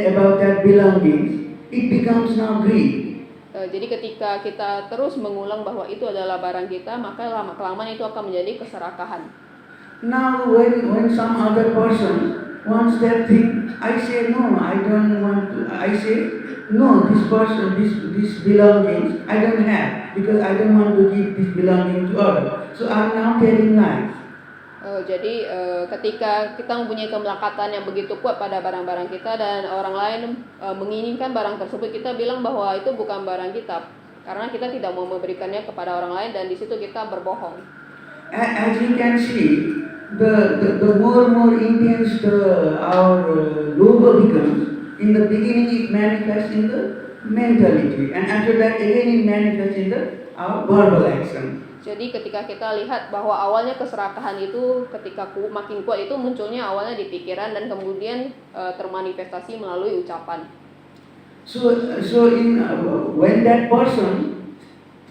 about that belongings, it becomes now greed. Jadi ketika kita terus mengulang bahwa itu adalah barang kita, maka lama-kelamaan itu akan menjadi keserakahan. Now when some other person wants that thing, I say no, I don't want to. I say no, this person, this belongings, I don't have, because I don't want to give this belonging to others. So I'm now telling lies. Jadi ketika kita mempunyai kemelekatan yang begitu kuat pada barang-barang kita dan orang lain menginginkan barang tersebut, kita bilang bahwa itu bukan barang kita karena kita tidak mau memberikannya kepada orang lain, dan di situ kita berbohong. As you can see, the more intense our lobha becomes. In the beginning, it manifests in the mentality, and after that, again it manifests in our verbal action. Jadi ketika kita lihat bahwa awalnya keserakahan itu ketika makin kuat itu munculnya awalnya di pikiran dan kemudian termanifestasi melalui ucapan. So when that person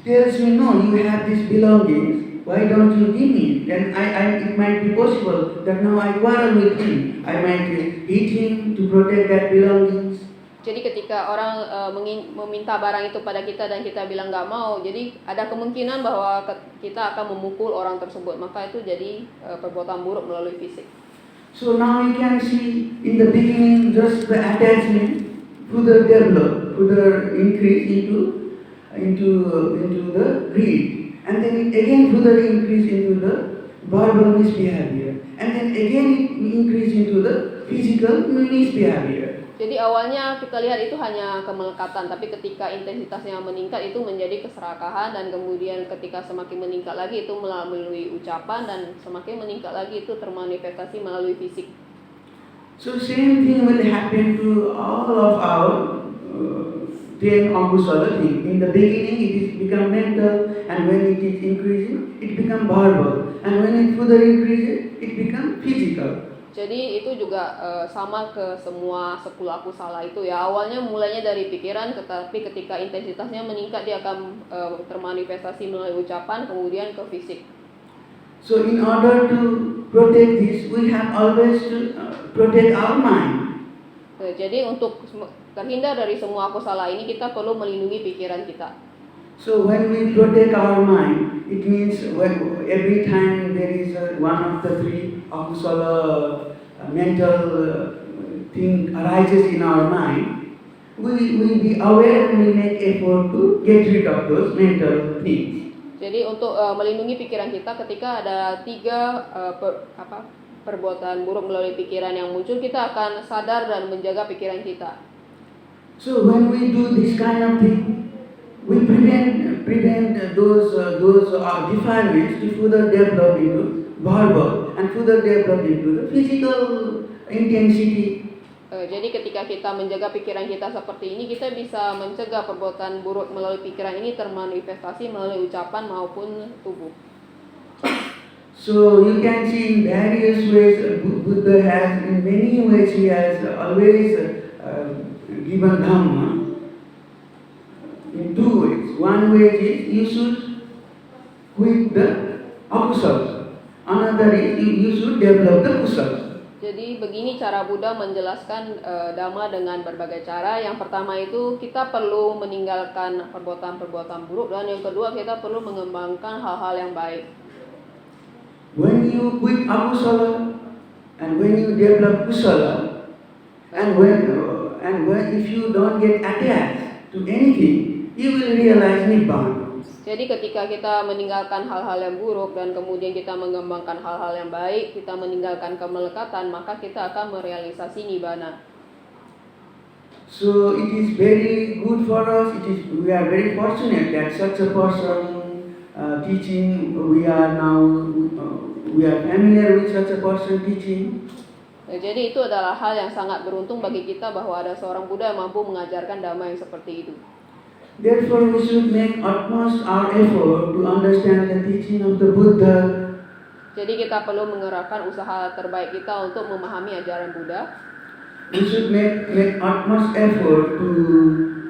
tells me, no, you have these belongings, why don't you give me? Then it might be possible that now I quarrel with him. I might hit him to protect that belongings. Jadi ketika orang meminta barang itu pada kita dan kita bilang nggak mau, jadi ada kemungkinan bahwa kita akan memukul orang tersebut, maka itu jadi perbuatan buruk melalui fisik. So now you can see in the beginning just the attachment further develop, further increase into the greed, and then it again further increase into the verbal misbehavior, and then again it increase into the physical misbehavior. Jadi awalnya kita lihat itu hanya kemelekatan, tapi ketika intensitasnya meningkat itu menjadi keserakahan, dan kemudian ketika semakin meningkat lagi itu melalui ucapan, dan semakin meningkat lagi itu termanifestasi melalui fisik. So same thing will happen to all of our 10 akusala thing. In the beginning it is become mental, and when it is increasing it become verbal, and when it further increases it become physical. Jadi itu juga sama ke semua 10 akusala itu ya. Awalnya mulainya dari pikiran, tetapi ketika intensitasnya meningkat dia akan termanifestasi melalui ucapan, kemudian ke fisik. So in order to protect this, we have always to protect our mind. Jadi untuk terhindar dari semua akusala ini kita perlu melindungi pikiran kita. So when we protect our mind, it means when every time there is one of the 3 akusala mental thing arises in our mind, we be aware and we make effort to get rid of those mental things. Jadi untuk melindungi pikiran kita ketika ada 3 perbuatan buruk melalui pikiran yang muncul, kita akan sadar dan menjaga pikiran kita. So when we do this kind of thing, we prevent those defilements to further develop into verbal and further develop into the physical intensity. Jadi ketika kita menjaga pikiran kita seperti ini, kita bisa mencegah perbuatan buruk melalui pikiran ini termanifestasi melalui ucapan maupun tubuh. So you can see in various ways Buddha has, in many ways he has always given Dhamma in 2 ways. One way is you should quit the akusala. Another is you should develop the kusala. Jadi begini cara Buddha menjelaskan Dhamma dengan berbagai cara. Yang pertama itu kita perlu meninggalkan perbuatan-perbuatan buruk, dan yang kedua kita perlu mengembangkan hal-hal yang baik. When you quit akusala, And when you develop kusala, and when if you don't get attached to anything, you will realize nibbana. Jadi ketika kita meninggalkan hal-hal yang buruk dan kemudian kita mengembangkan hal-hal yang baik, kita meninggalkan kemelekatan, maka kita akan merealisasi nibbana. So it is very good for us. We are very fortunate that such a person teaching. We are familiar with such a person teaching. Jadi itu adalah hal yang sangat beruntung bagi kita bahwa ada seorang Buddha yang mampu mengajarkan dhamma yang seperti itu. Therefore, we should make utmost our effort to understand the teaching of the Buddha. Jadi kita perlu mengerahkan usaha terbaik kita untuk memahami ajaran Buddha. We should make utmost effort to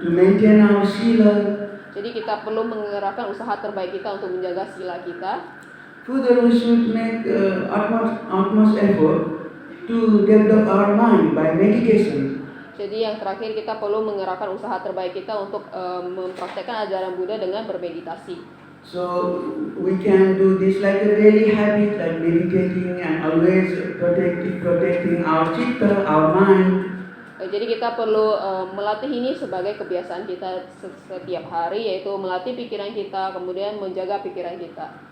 maintain our sila. Jadi kita perlu mengerahkan usaha terbaik kita untuk menjaga sila kita. Further, we should make utmost effort to develop our mind by meditation. Jadi yang terakhir kita perlu mengerahkan usaha terbaik kita untuk mempraktekkan ajaran Buddha dengan bermeditasi. So we can do this like a daily habit, like meditating and always protecting our citta, our mind. Jadi kita perlu melatih ini sebagai kebiasaan kita setiap hari, yaitu melatih pikiran kita, kemudian menjaga pikiran kita.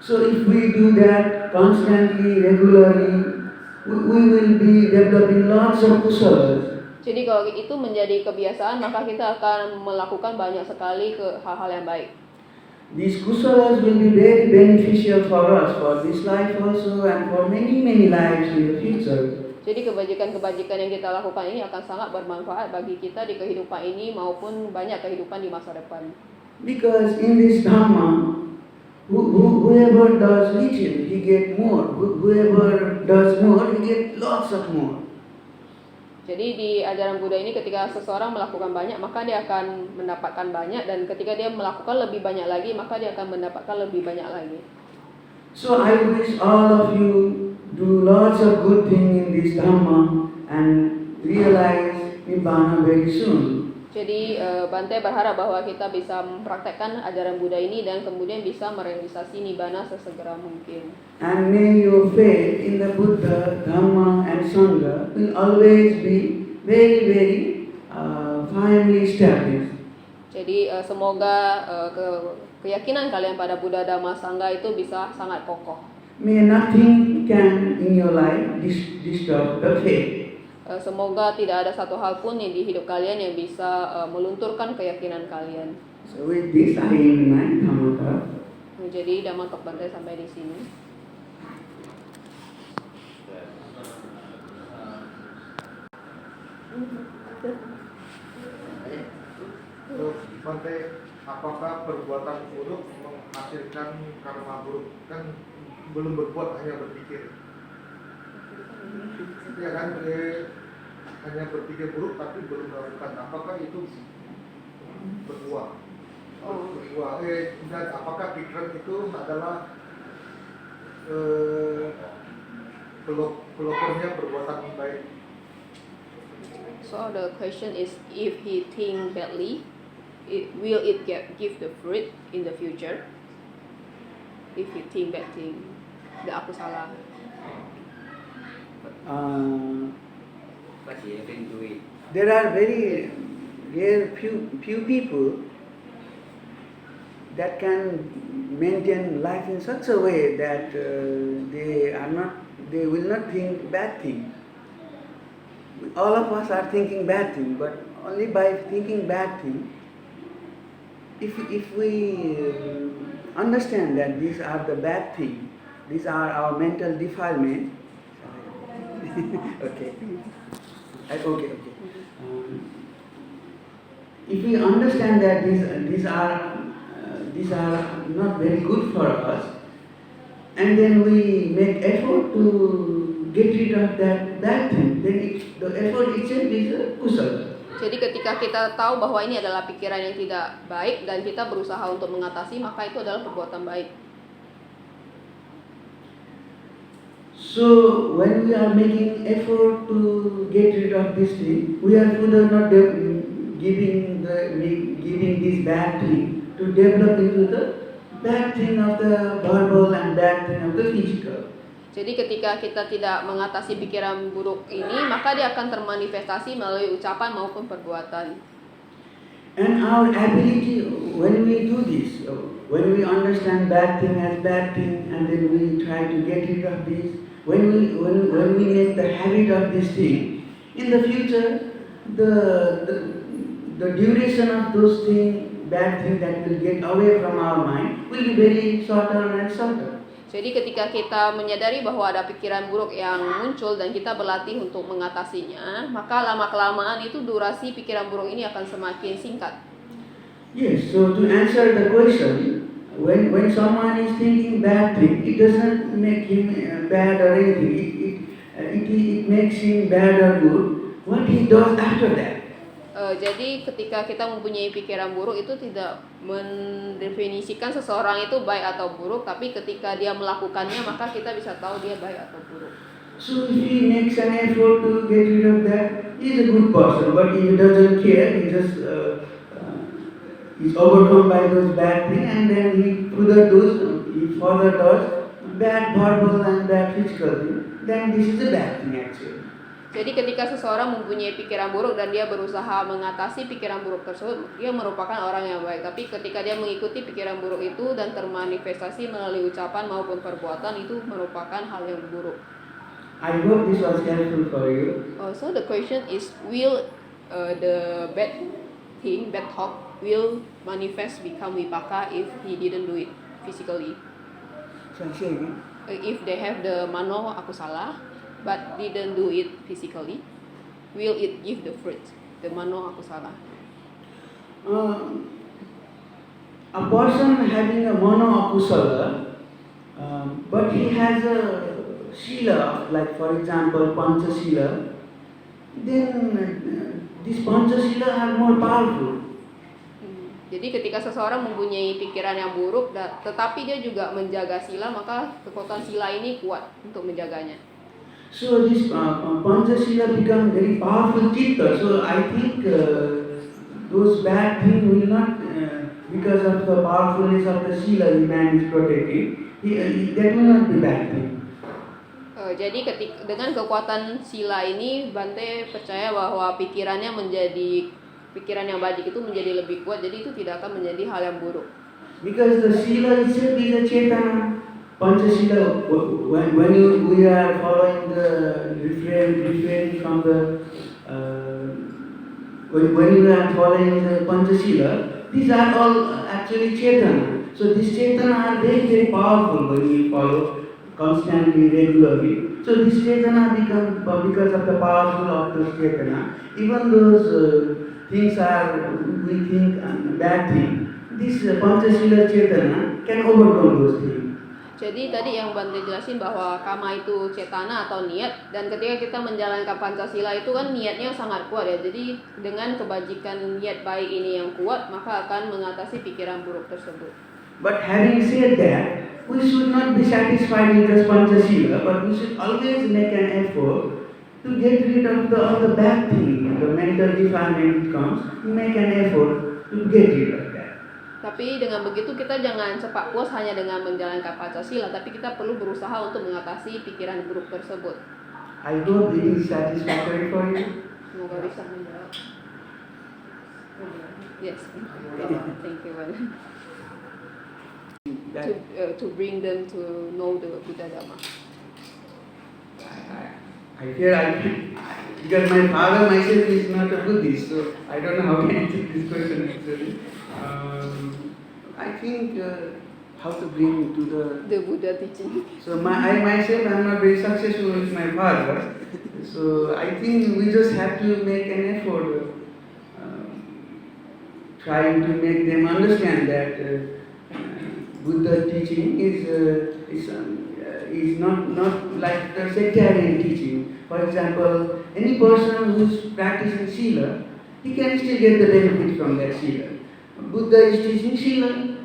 So if we do that constantly, regularly, we will be developing lots of kusalas. Jadi kalau itu menjadi kebiasaan, maka kita akan melakukan banyak sekali ke hal-hal yang baik. These kusalas will be very beneficial for us, for this life also, and for many lives in the future. Jadi kebajikan-kebajikan yang kita lakukan ini akan sangat bermanfaat bagi kita di kehidupan ini maupun banyak kehidupan di masa depan. Because in this Dhamma, whoever does little, he get more. Whoever does more, he get lots of more. Jadi di ajaran Buddha ini ketika seseorang melakukan banyak, maka dia akan mendapatkan banyak, dan ketika dia melakukan lebih banyak lagi, maka dia akan mendapatkan lebih banyak lagi. So I wish all of you do lots of good thing in this Dhamma and realize Nibbana very soon. Jadi Bante berharap bahwa kita bisa mempraktekkan ajaran Buddha ini dan kemudian bisa merealisasi Nibbana sesegera mungkin. And may your faith in the Buddha, Dhamma and Sangha will always be very firmly established. Jadi semoga keyakinan kalian pada Buddha, Dhamma, Sangha itu bisa sangat kokoh. May nothing can in your life disturb the faith. Semoga tidak ada satu hal pun yang di hidup kalian yang bisa melunturkan keyakinan kalian. So with this I end my Dhamma talk. Jadi Dhamma Talk Bante sampai di sini. Bante, apakah perbuatan buruk menghasilkan karma buruk? Kan belum berbuat, hanya berpikir. Ya kan, hanya berpikir buruk tapi belum melakukan. Apakah itu berbuah? Dan apakah pikiran itu adalah pelopornya perbuatan baik? So the question is, if he think badly, will it give the fruit in the future? If he think bad thing, aku salah. But he didn't do it. There are very rare few people that can maintain life in such a way that they will not think bad thing. All of us are thinking bad thing, but only by thinking bad thing, if we understand that these are the bad thing, these are our mental defilement. Okay. If we understand that these are not very good for us, and then we make effort to get rid of that bad thing, then the effort itself is a kusala. Jadi ketika kita tahu bahwa ini adalah pikiran yang tidak baik dan kita berusaha untuk mengatasi, maka itu adalah perbuatan baik. So when we are making effort to get rid of this thing, we are further not giving this bad thing to develop into the bad thing of the verbal and bad thing of the physical. Jadi ketika kita tidak mengatasi pikiran buruk ini, maka dia akan termanifestasi melalui ucapan maupun perbuatan. And our ability, when we do this, when we understand bad thing as bad thing, and then we try to get rid of this, when we make the habit of this thing, in the future, the duration of those things, bad things that will get away from our mind, will be very shorter and shorter. Jadi ketika kita menyadari bahwa ada pikiran buruk yang muncul dan kita berlatih untuk mengatasinya, maka lama-kelamaan itu durasi pikiran buruk ini akan semakin singkat. Yes, so to answer the question, when someone is thinking bad thing, it doesn't make him bad or anything. It makes him bad or good. What he does after that? Jadi ketika kita mempunyai pikiran buruk itu tidak mendefinisikan seseorang itu baik atau buruk, tapi ketika dia melakukannya maka kita bisa tahu dia baik atau buruk. So if he makes an effort to get rid of that, he's a good person. But if he doesn't care, he just is overcome by those bad things, and then he further does bad verbal and bad physical thing. Then this is a bad thing actually. Jadi ketika seseorang mempunyai pikiran buruk dan dia berusaha mengatasi pikiran buruk tersebut, dia merupakan orang yang baik. Tapi ketika dia mengikuti pikiran buruk itu dan termanifestasi melalui ucapan maupun perbuatan, itu merupakan hal yang buruk. I hope this was helpful for you. So the question is, will the bad thing, bad talk, will manifest become vipaka if he didn't do it physically? So say again. If they have the mano akusala but didn't do it physically, will it give the fruit, the mano akusala? A person having a mano akusala, but he has a sila, like for example pancha sila, then these pancha sila are more powerful. Jadi ketika seseorang mempunyai pikiran yang buruk, tetapi dia juga menjaga sila, maka kekuatan sila ini kuat untuk menjaganya. So this pancha sila become very powerful chitta. So I think those bad things will not, because of the powerfulness of the sila the man is protecting, that will not be bad thing. Jadi dengan kekuatan sila ini, Bante percaya bahwa pikiran yang baik itu menjadi lebih kuat, jadi itu tidak akan menjadi hal yang buruk. Because the sila itself is a chetana. Pancha sila, when we are following the refrain from the, when you are following the pancha sila, these are all actually chetana. So these chetana are very, very powerful when we follow constantly, regularly. So this chetana become, because of the powerful of those chetana, even those things are, we think, bad thing, this Panchasila Chetana can overcome those things. Jadi tadi yang Bante jelasin bahwa kama itu cetana atau niat, dan ketika kita menjalankan Pancasila itu kan niatnya sangat kuat ya. Jadi dengan kebajikan niat baik ini yang kuat, maka akan mengatasi pikiran buruk tersebut. But having said that, we should not be satisfied with this Pancasila, but we should always make an effort to get rid of all the bad things. The mental defilement comes, we make an effort to get rid of that. Tapi dengan begitu kita jangan cepat puas hanya dengan menjalankan Pancasila, tapi kita perlu berusaha untuk mengatasi pikiran buruk tersebut. I hope it is satisfactory for you. Semoga bisa menjawab. Yes, thank you. To bring them to know the Buddha Dhamma. I fear because my father myself is not a Buddhist, so I don't know how to answer this question actually. I think how to bring to the Buddha teaching. So I myself am not very successful with my father, so I think we just have to make an effort, trying to make them understand that Buddha teaching is not like the sectarian teaching. For example, any person who is practicing Sila, he can still get the benefit from that Sila. Buddha is teaching Sila,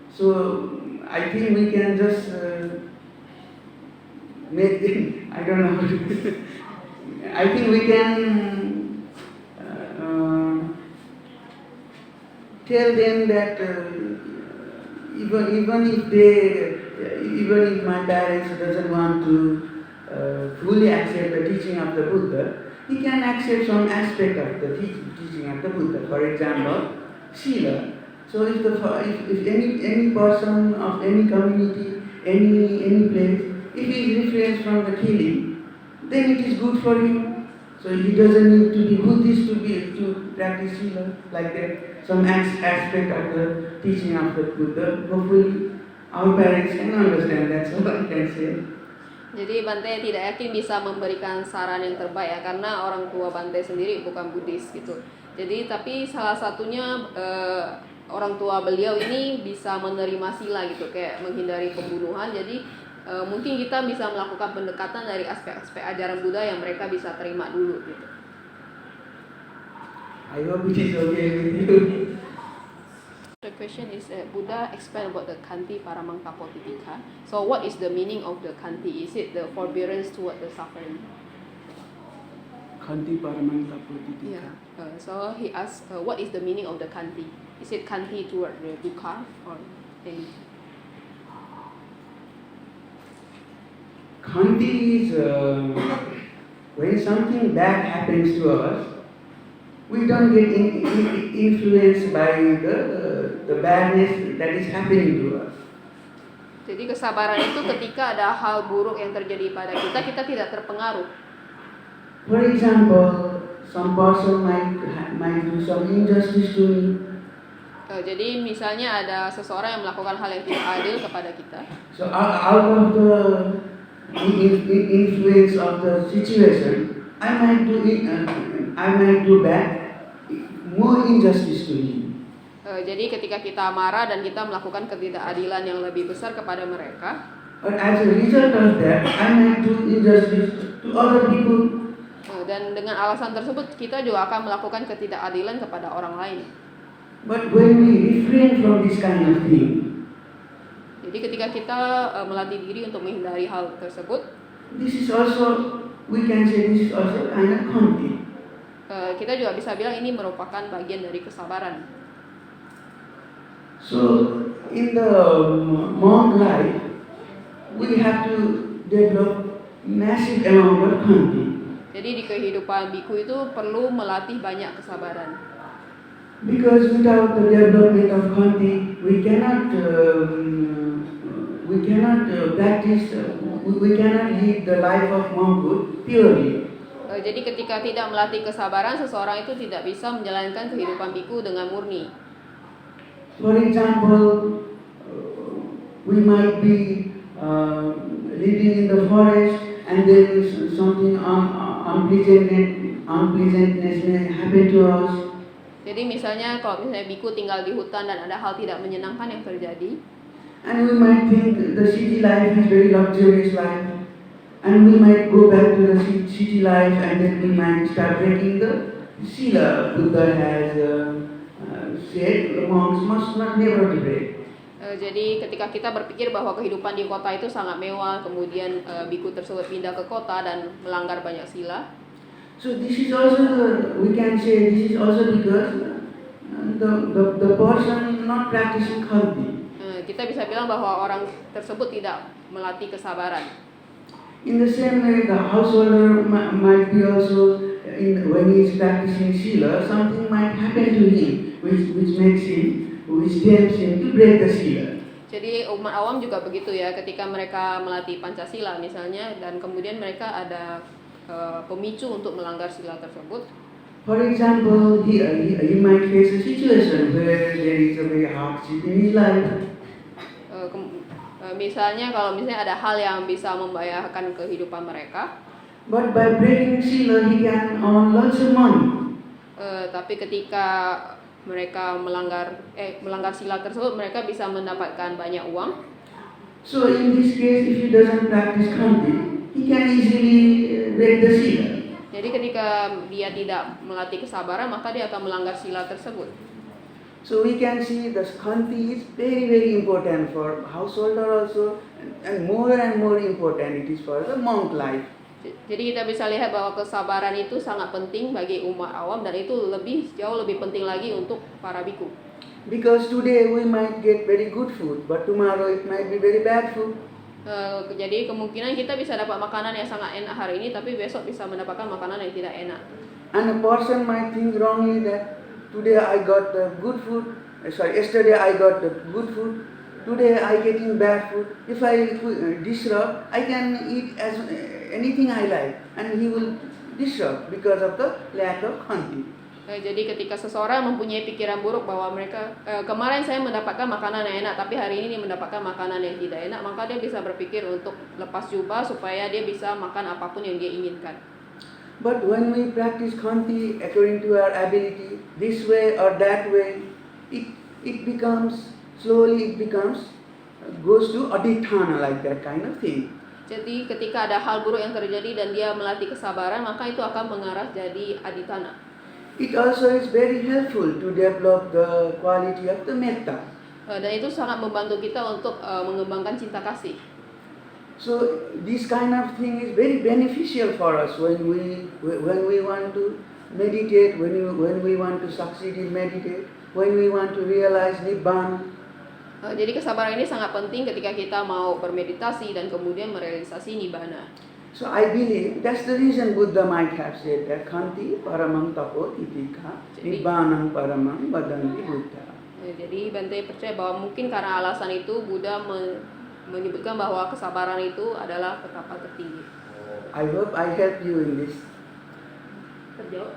so I think we can just make them, I don't know how to I think we can tell them that even if my parents doesn't want to fully accept the teaching of the Buddha, he can accept some aspect of the teaching of the Buddha. For example, Sila. So if any person of any community, any place, if he is refrains from the killing, then it is good for him. So he doesn't need to be Buddhist to practice Sila like that. Some aspect of the teaching of the Buddha. Hopefully our parents can understand. That's all I can say. Jadi Bante tidak yakin bisa memberikan saran yang terbaik ya, karena orang tua Bante sendiri bukan Buddhis gitu. Jadi tapi salah satunya orang tua beliau ini bisa menerima sila gitu, kayak menghindari pembunuhan. Jadi mungkin kita bisa melakukan pendekatan dari aspek-aspek ajaran Buddha yang mereka bisa terima dulu gitu. I hope it is okay with you. The question is Buddha explained about the Khanti Paramangkapotipika. So what is the meaning of the Khanti? Is it the forbearance toward the suffering? Khanti Paramangkapotipika. Yeah. So he asked, what is the meaning of the Khanti? Is it Khanti toward the dukkha or any? Khanti is when something bad happens to us, we don't get influenced by the badness that is happening to us. Jadi kesabaran itu ketika ada hal buruk yang terjadi pada kita, kita tidak terpengaruh. For example, some person might do some injustice to me. Jadi misalnya ada seseorang yang melakukan hal yang tidak adil kepada kita. So out of the influence of the situation, I might do bad, more injustice to him. Jadi ketika kita marah dan kita melakukan ketidakadilan yang lebih besar kepada mereka, But as a result of that, I might do injustice to other people. Dan dengan alasan tersebut kita juga akan melakukan ketidakadilan kepada orang lain. But when we refrain from this kind of thing, Jadi ketika kita melatih diri untuk menghindari hal tersebut, this is also, we can say this is also kind of Khanti. Kita juga bisa bilang ini merupakan bagian dari kesabaran. So in the monk life, we have to develop massive amount of Khanti. Jadi di kehidupan biku itu perlu melatih banyak kesabaran. Because without the development of Khanti, we cannot practice, we cannot lead the life of monkhood purely. Jadi ketika tidak melatih kesabaran, seseorang itu tidak bisa menjalankan kehidupan biku dengan murni. For example, we might be living in the forest and there is something unpleasantness may happen to us. Jadi misalnya kalau misalnya biku tinggal di hutan dan ada hal tidak menyenangkan yang terjadi, And we might think the city life is very luxurious life. And we might go back to the city life and then we might start breaking the sila. Buddha has said the monks must not never break. Jadi ketika kita berpikir bahwa kehidupan di kota itu sangat mewah, kemudian biku tersebut pindah ke kota dan melanggar banyak sila. So this is also, we can say this is also because the person not practicing Khanti. Kita bisa bilang bahwa orang tersebut tidak melatih kesabaran. In the same way, the householder might be also, when he is practicing Sila, something might happen to him, which tempts him to break the Sila. Jadi umat awam juga begitu ya, ketika mereka melatih Pancasila misalnya, dan kemudian mereka ada pemicu untuk melanggar sila tersebut. For example, he might face a situation where there is a very hardship in his life. Misalnya kalau misalnya ada hal yang bisa membahayakan kehidupan mereka. But by breaking sila, he can earn lots of money. Tapi ketika mereka melanggar sila tersebut, mereka bisa mendapatkan banyak uang. So in this case, if he doesn't practice Khanti, he can easily break the sila. Jadi ketika dia tidak melatih kesabaran, maka dia akan melanggar sila tersebut. So we can see the Khanti is very, very important for householder also, and more important it is for the monk life. Jadi kita bisa lihat bahwa kesabaran itu sangat penting bagi umat awam dan itu jauh lebih penting lagi untuk para biku. Because today we might get very good food, but tomorrow it might be very bad food. Jadi kemungkinan kita bisa dapat makanan yang sangat enak hari ini, tapi besok bisa mendapatkan makanan yang tidak enak. And a person might think wrongly that today I got the good food, yesterday I got the good food, today I getting bad food. If I disrupt, I can eat as anything I like, and he will disrupt because of the lack of khanti. Jadi ketika seseorang mempunyai pikiran buruk bahwa kemarin saya mendapatkan makanan yang enak, tapi hari ini dia mendapatkan makanan yang tidak enak, maka dia bisa berpikir untuk lepas jubah supaya dia bisa makan apapun yang dia inginkan. But when we practice khanti according to our ability, this way or that way, it becomes slowly goes to adithana, like that kind of thing. Jadi ketika ada hal buruk yang terjadi dan dia melatih kesabaran, maka itu akan mengarah jadi adithana. It also is very helpful to develop the quality of the metta. Dan itu sangat membantu kita untuk mengembangkan cinta kasih. So this kind of thing is very beneficial for us when we want to meditate, when we want to succeed in meditate, when we want to realize nibbana. Jadi kesabaran ini sangat penting ketika kita mau bermeditasi dan kemudian merealisasi nibbana. So I believe that's the reason Buddha might have said that khanti paramang tapo titika nibbanam paramang vadanti Buddha. Jadi Bante percaya bahwa mungkin karena alasan itu Buddha menyebutkan bahwa kesabaran itu adalah petapa tertinggi. I hope I help you in this. Terjawab?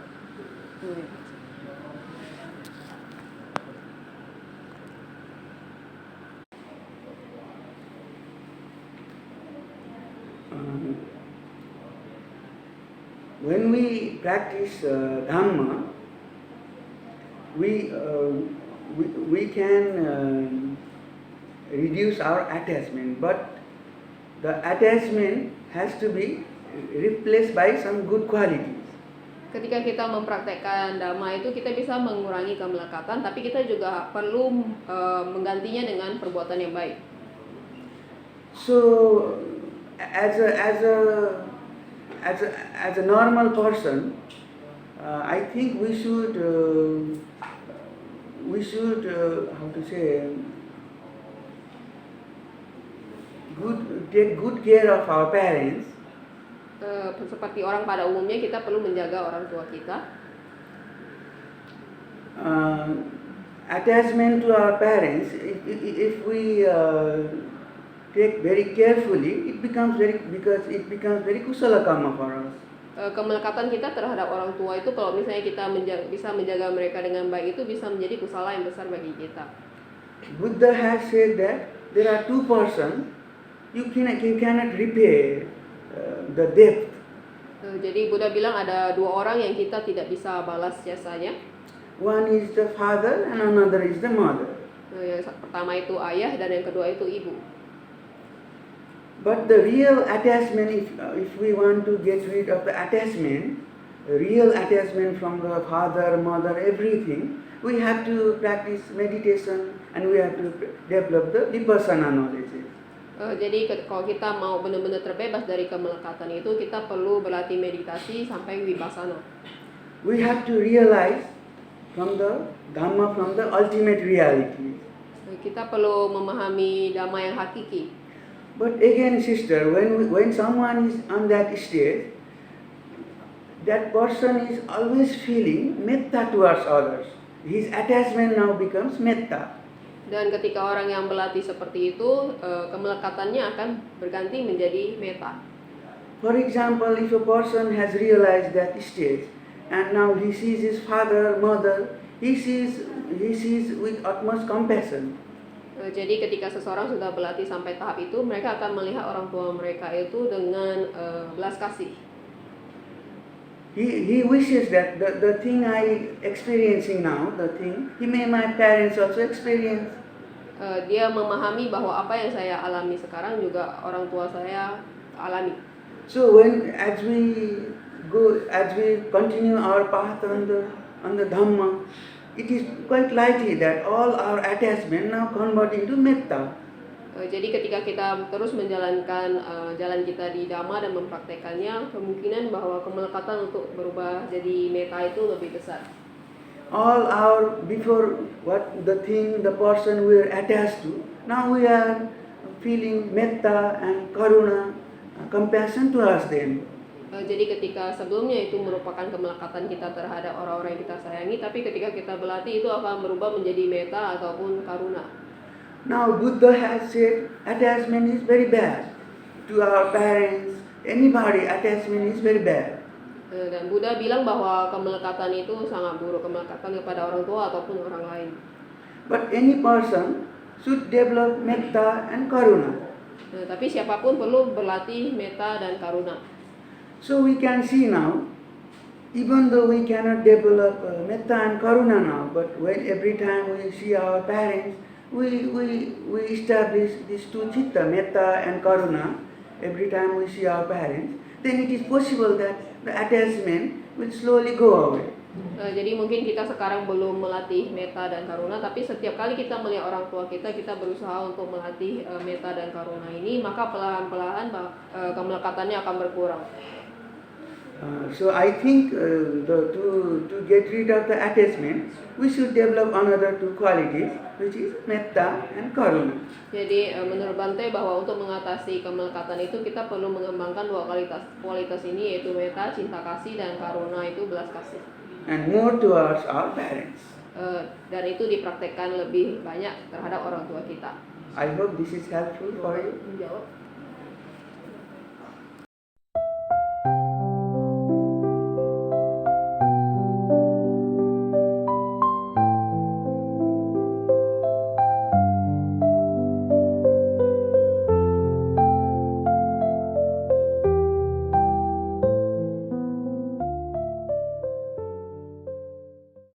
When we practice Dhamma, we can reduce our attachment, but the attachment has to be replaced by some good qualities. Ketika kita mempraktekkan Dhamma itu kita bisa mengurangi kemelekatan, tapi kita juga perlu menggantinya dengan perbuatan yang baik. So, as a normal person, I think we should how to say, take good care of our parents. Seperti orang pada umumnya kita perlu menjaga orang tua kita. Attachment to our parents, if we take very carefully, it becomes very kusala karma for us. Kemelekatan kita terhadap orang tua itu kalau misalnya kita bisa menjaga mereka dengan baik, itu bisa menjadi kusala yang besar bagi kita. Buddha has said that there are two persons you cannot repay the debt. Jadi Buddha bilang ada dua orang yang kita tidak bisa balas jasanya. One is the father and another is the mother. Yang pertama itu ayah dan yang kedua itu ibu. But the real attachment, if we want to get rid of the attachment, real attachment from the father, mother, everything, we have to practice meditation and we have to develop the vipassana knowledge. Jadi kalau kita mau benar-benar terbebas dari kemelekatan itu, kita perlu berlatih meditasi sampai vipassana. We have to realize from the Dhamma, from the ultimate reality. Kita perlu memahami Dhamma yang hakiki. But again, sister, when someone is on that stage, that person is always feeling metta towards others. His attachment now becomes metta. Dan ketika orang yang berlatih seperti itu, kemelekatannya akan berganti menjadi metta. For example, if a person has realized that stage, and now he sees his father, mother, he sees with utmost compassion. Jadi ketika seseorang sudah berlatih sampai tahap itu, mereka akan melihat orang tua mereka itu dengan belas kasih. He wishes that the thing I experiencing now, my parents also experience. Dia memahami bahwa apa yang saya alami sekarang juga orang tua saya alami. So as we continue our path on the Dhamma, it is quite likely that all our attachment now convert into metta. Jadi ketika kita terus menjalankan jalan kita di Dhamma dan mempraktekannya, kemungkinan bahwa kemelekatan untuk berubah jadi metta itu lebih besar. all our before what the thing, the person we are attached to, now we are feeling metta and karuna, compassion towards them. Jadi ketika sebelumnya itu merupakan kemelekatan kita terhadap orang-orang yang kita sayangi, tapi ketika kita berlatih itu akan berubah menjadi metta ataupun karuna. Now Buddha has said attachment is very bad to our parents, anybody attachment is very bad. Dan Buddha bilang bahwa kemelekatan itu sangat buruk, kemelekatan kepada orang tua ataupun orang lain. But any person should develop metta and karuna. Tapi siapapun perlu berlatih metta dan karuna. So we can see now, even though we cannot develop metta and karuna now, but when every time we see our parents, we establish these two citta, metta and karuna, every time we see our parents, then it is possible that the attachment will slowly go away. Jadi mungkin kita sekarang belum melatih metta dan karuna, tapi setiap kali kita melihat orang tua kita berusaha untuk melatih metta dan karuna ini, maka perlahan-lahan kemelekatannya akan berkurang. So I think to get rid of the attachment, we should develop another two qualities, which is metta and karuna. Jadi menurut Bante bahwa untuk mengatasi kemelekatan itu kita perlu mengembangkan dua kualitas ini, yaitu metta, cinta kasih, dan karuna itu belas kasih. And more towards our parents. Dan itu dipraktekkan lebih banyak terhadap orang tua kita. I hope this is helpful for you. Menjawab.